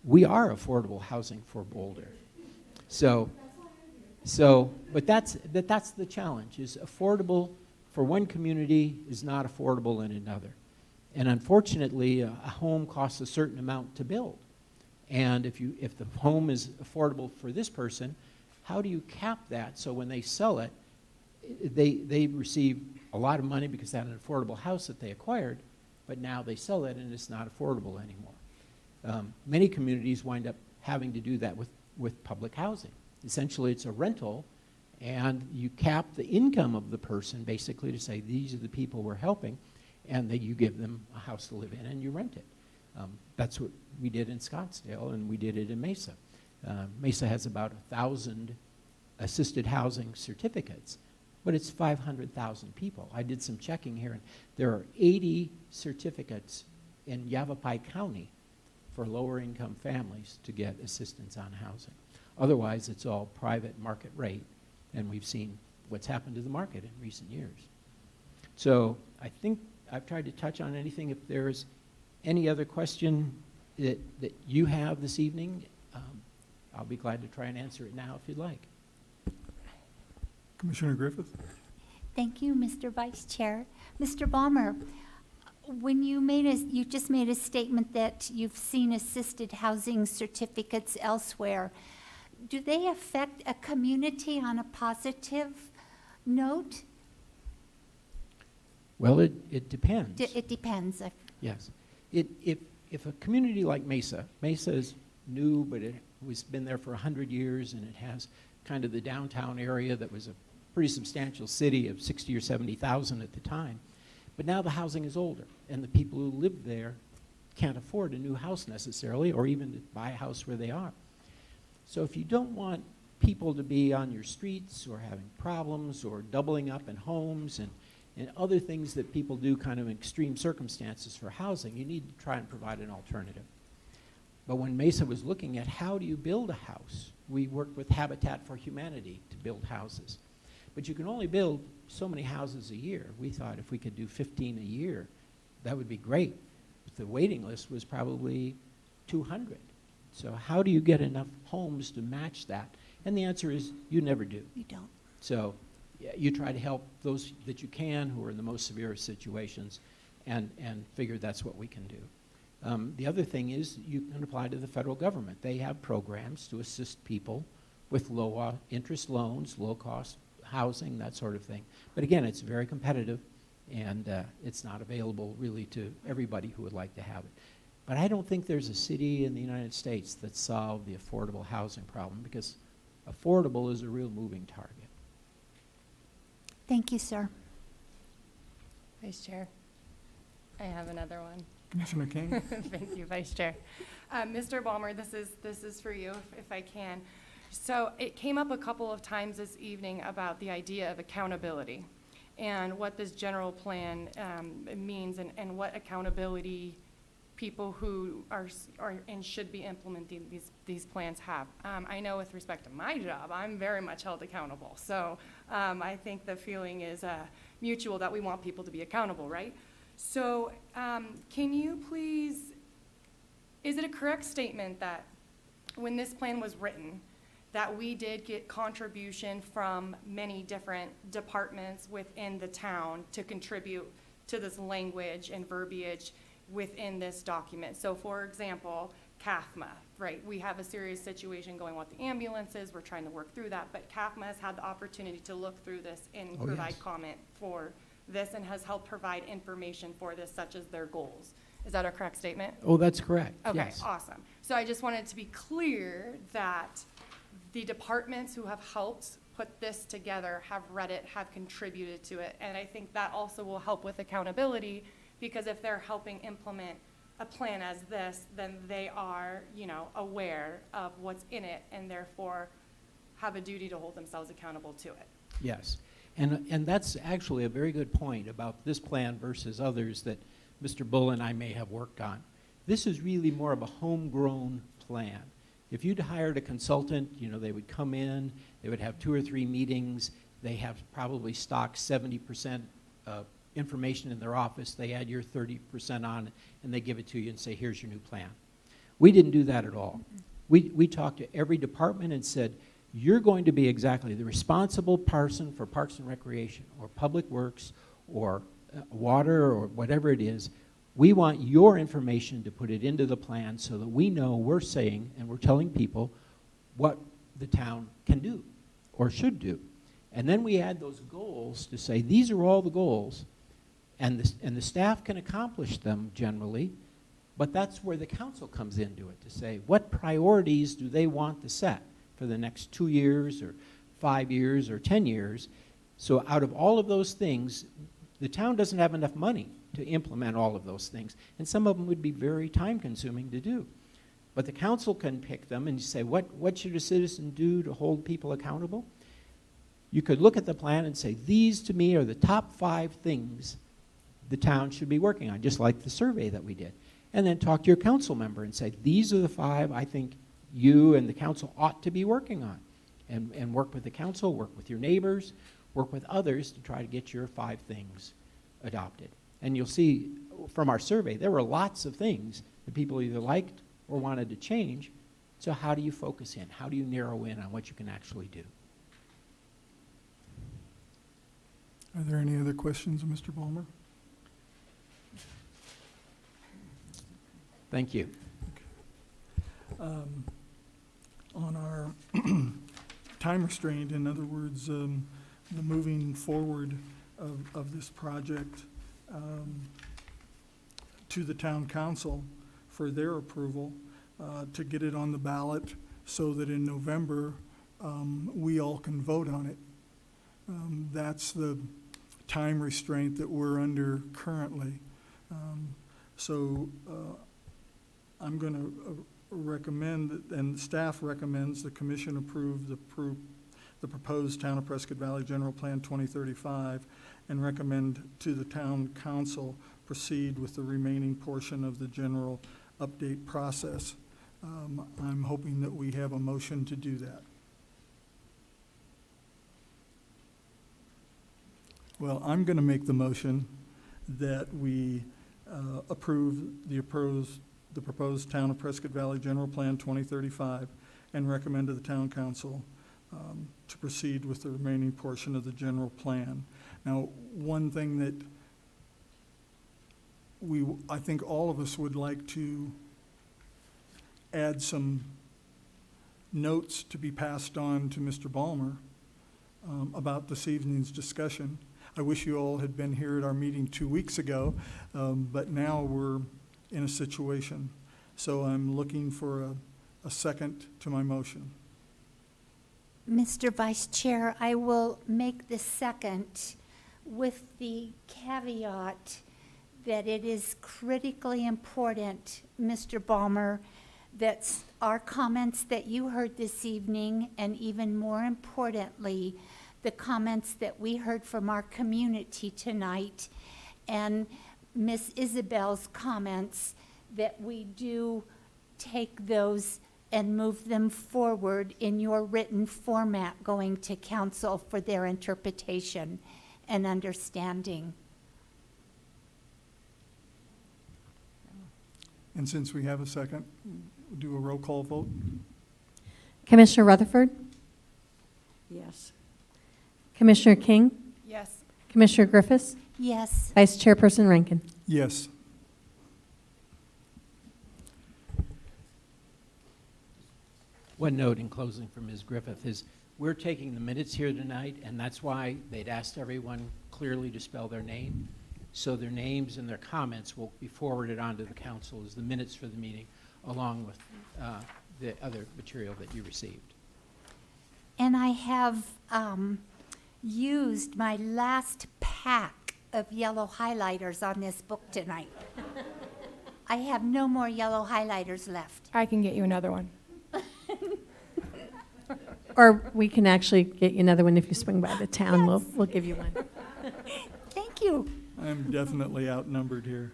we are affordable housing for Boulder. But that's the challenge, is affordable for one community is not affordable in another. And unfortunately, a home costs a certain amount to build. And if the home is affordable for this person, how do you cap that so when they sell it, they receive a lot of money because they had an affordable house that they acquired, but now they sell it and it's not affordable anymore. Many communities wind up having to do that with public housing. Essentially, it's a rental, and you cap the income of the person basically to say, these are the people we're helping, and that you give them a house to live in and you rent it. That's what we did in Scottsdale, and we did it in Mesa. Mesa has about 1,000 assisted housing certificates, but it's 500,000 people. I did some checking here, and there are 80 certificates in Yavapai County for lower income families to get assistance on housing. Otherwise, it's all private market rate, and we've seen what's happened to the market in recent years. So I think I've tried to touch on anything. If there's any other question that you have this evening, I'll be glad to try and answer it now if you'd like.
Commissioner Griffith?
Thank you, Mr. Vice Chair. Mr. Balmer, when you just made a statement that you've seen assisted housing certificates elsewhere. Do they affect a community on a positive note?
Well, it depends.
It depends.
Yes. If a community like Mesa is new, but it was been there for 100 years, and it has kind of the downtown area that was a pretty substantial city of 60 or 70,000 at the time. But now the housing is older, and the people who live there can't afford a new house necessarily, or even to buy a house where they are. So if you don't want people to be on your streets or having problems or doubling up in homes and other things that people do kind of in extreme circumstances for housing, you need to try and provide an alternative. But when Mesa was looking at how do you build a house, we worked with Habitat for Humanity to build houses. But you can only build so many houses a year. We thought if we could do 15 a year, that would be great. But the waiting list was probably 200. So how do you get enough homes to match that? And the answer is you never do.
You don't.
So you try to help those that you can who are in the most severe situations and figure that's what we can do. The other thing is you can apply to the federal government. They have programs to assist people with low interest loans, low cost housing, that sort of thing. But again, it's very competitive, and it's not available really to everybody who would like to have it. But I don't think there's a city in the United States that solved the affordable housing problem, because affordable is a real moving target.
Thank you, sir.
Vice Chair, I have another one.
Commissioner King?
Thank you, Vice Chair. Mr. Balmer, this is for you, if I can. So it came up a couple of times this evening about the idea of accountability and what this general plan means, and what accountability people who are and should be implementing these plans have. I know with respect to my job, I'm very much held accountable. So I think the feeling is mutual that we want people to be accountable, right? So can you please, is it a correct statement that when this plan was written, that we did get contribution from many different departments within the town to contribute to this language and verbiage within this document? So for example, CAFMA, right? We have a serious situation going with the ambulances. We're trying to work through that, but CAFMA has had the opportunity to look through this and provide comment for this, and has helped provide information for this, such as their goals. Is that a correct statement?
Oh, that's correct.
Okay,
yes.
Awesome. So I just wanted to be clear that the departments who have helped put this together have read it, have contributed to it, and I think that also will help with accountability, because if they're helping implement a plan as this, then they are, aware of what's in it, and therefore have a duty to hold themselves accountable to it.
Yes, and that's actually a very good point about this plan versus others that Mr. Bull and I may have worked on. This is really more of a homegrown plan. If you'd hired a consultant, they would come in, they would have 2 or 3 meetings, they have probably stocked 70% information in their office, they add your 30% on, and they give it to you and say, here's your new plan. We didn't do that at all. We talked to every department and said, you're going to be exactly the responsible person for Parks and Recreation or Public Works or water or whatever it is. We want your information to put it into the plan so that we know we're saying and we're telling people what the town can do or should do. And then we add those goals to say, these are all the goals, and the staff can accomplish them generally, but that's where the council comes into it to say, what priorities do they want to set for the next 2 years or 5 years or 10 years? So out of all of those things, the town doesn't have enough money to implement all of those things, and some of them would be very time-consuming to do. But the council can pick them and say, what should a citizen do to hold people accountable? You could look at the plan and say, these to me are the top 5 things the town should be working on, just like the survey that we did. And then talk to your council member and say, these are the 5 I think you and the council ought to be working on. And work with the council, work with your neighbors, work with others to try to get your 5 things adopted. And you'll see from our survey, there were lots of things that people either liked or wanted to change. So how do you focus in? How do you narrow in on what you can actually do?
Are there any other questions of Mr. Ballmer?
Thank you.
On our time restraint, in other words, the moving forward of this project to the town council for their approval, to get it on the ballot so that in November we all can vote on it. That's the time restraint that we're under currently. So I'm going to recommend, and staff recommends, the commission approve the proposed Town of Prescott Valley General Plan 2035 and recommend to the town council proceed with the remaining portion of the general update process. I'm hoping that we have a motion to do that. Well, I'm going to make the motion that we approve the proposed Town of Prescott Valley General Plan 2035 and recommend to the town council to proceed with the remaining portion of the general plan. Now, one thing that I think all of us would like to add some notes to be passed on to Mr. Ballmer about this evening's discussion. I wish you all had been here at our meeting 2 weeks ago, but now we're in a situation. So I'm looking for a second to my motion.
Mr. Vice Chair, I will make the second with the caveat that it is critically important, Mr. Ballmer, that our comments that you heard this evening, and even more importantly, the comments that we heard from our community tonight, and Miss Isabel's comments, that we do take those and move them forward in your written format going to council for their interpretation and understanding.
And since we have a second, we'll do a roll call vote.
Commissioner Rutherford,
Yes.
Commissioner King,
Yes.
Commissioner Griffiths,
Yes.
Vice Chairperson Rankin.
Yes.
One note in closing from Ms. Griffith is we're taking the minutes here tonight, and that's why they'd asked everyone clearly to spell their name. So their names and their comments will be forwarded on to the council as the minutes for the meeting, along with the other material that you received.
And I have used my last pack of yellow highlighters on this book tonight. I have no more yellow highlighters left.
I can get you another one.
Or we can actually get you another one if you swing by the town.
Yes.
We'll give you one.
Thank you.
I'm definitely outnumbered here.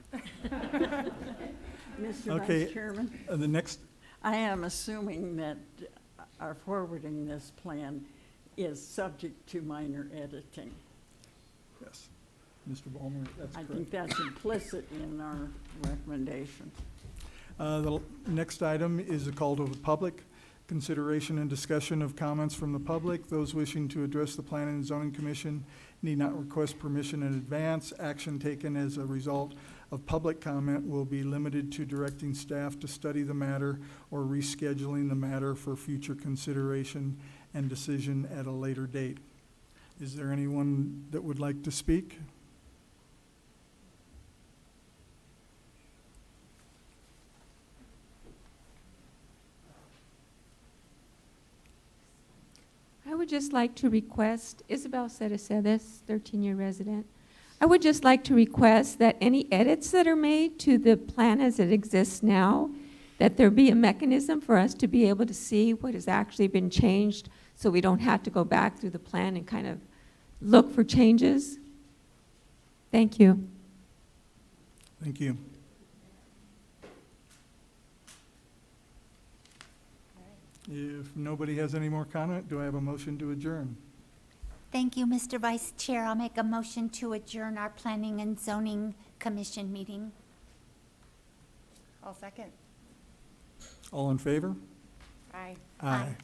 Mr.
Okay,
Vice Chairman,
the next,
I am assuming that our forwarding this plan is subject to minor editing.
yes. Mr. Ballmer, that's
I
correct.
think that's implicit in our recommendation.
The next item is a call to the public. Consideration and discussion of comments from the public. Those wishing to address the Planning and Zoning Commission need not request permission in advance. Action taken as a result of public comment will be limited to directing staff to study the matter or rescheduling the matter for future consideration and decision at a later date. Is there anyone that would like to speak?
I would just like to request, Isabel Cedesedes, 13-year resident. I would just like to request that any edits that are made to the plan as it exists now, that there be a mechanism for us to be able to see what has actually been changed so we don't have to go back through the plan and kind of look for changes. Thank you.
Thank you. If nobody has any more comment, do I have a motion to adjourn?
Thank you, Mr. Vice Chair. I'll make a motion to adjourn our Planning and Zoning Commission meeting.
I'll second.
All in favor?
Aye.
Aye.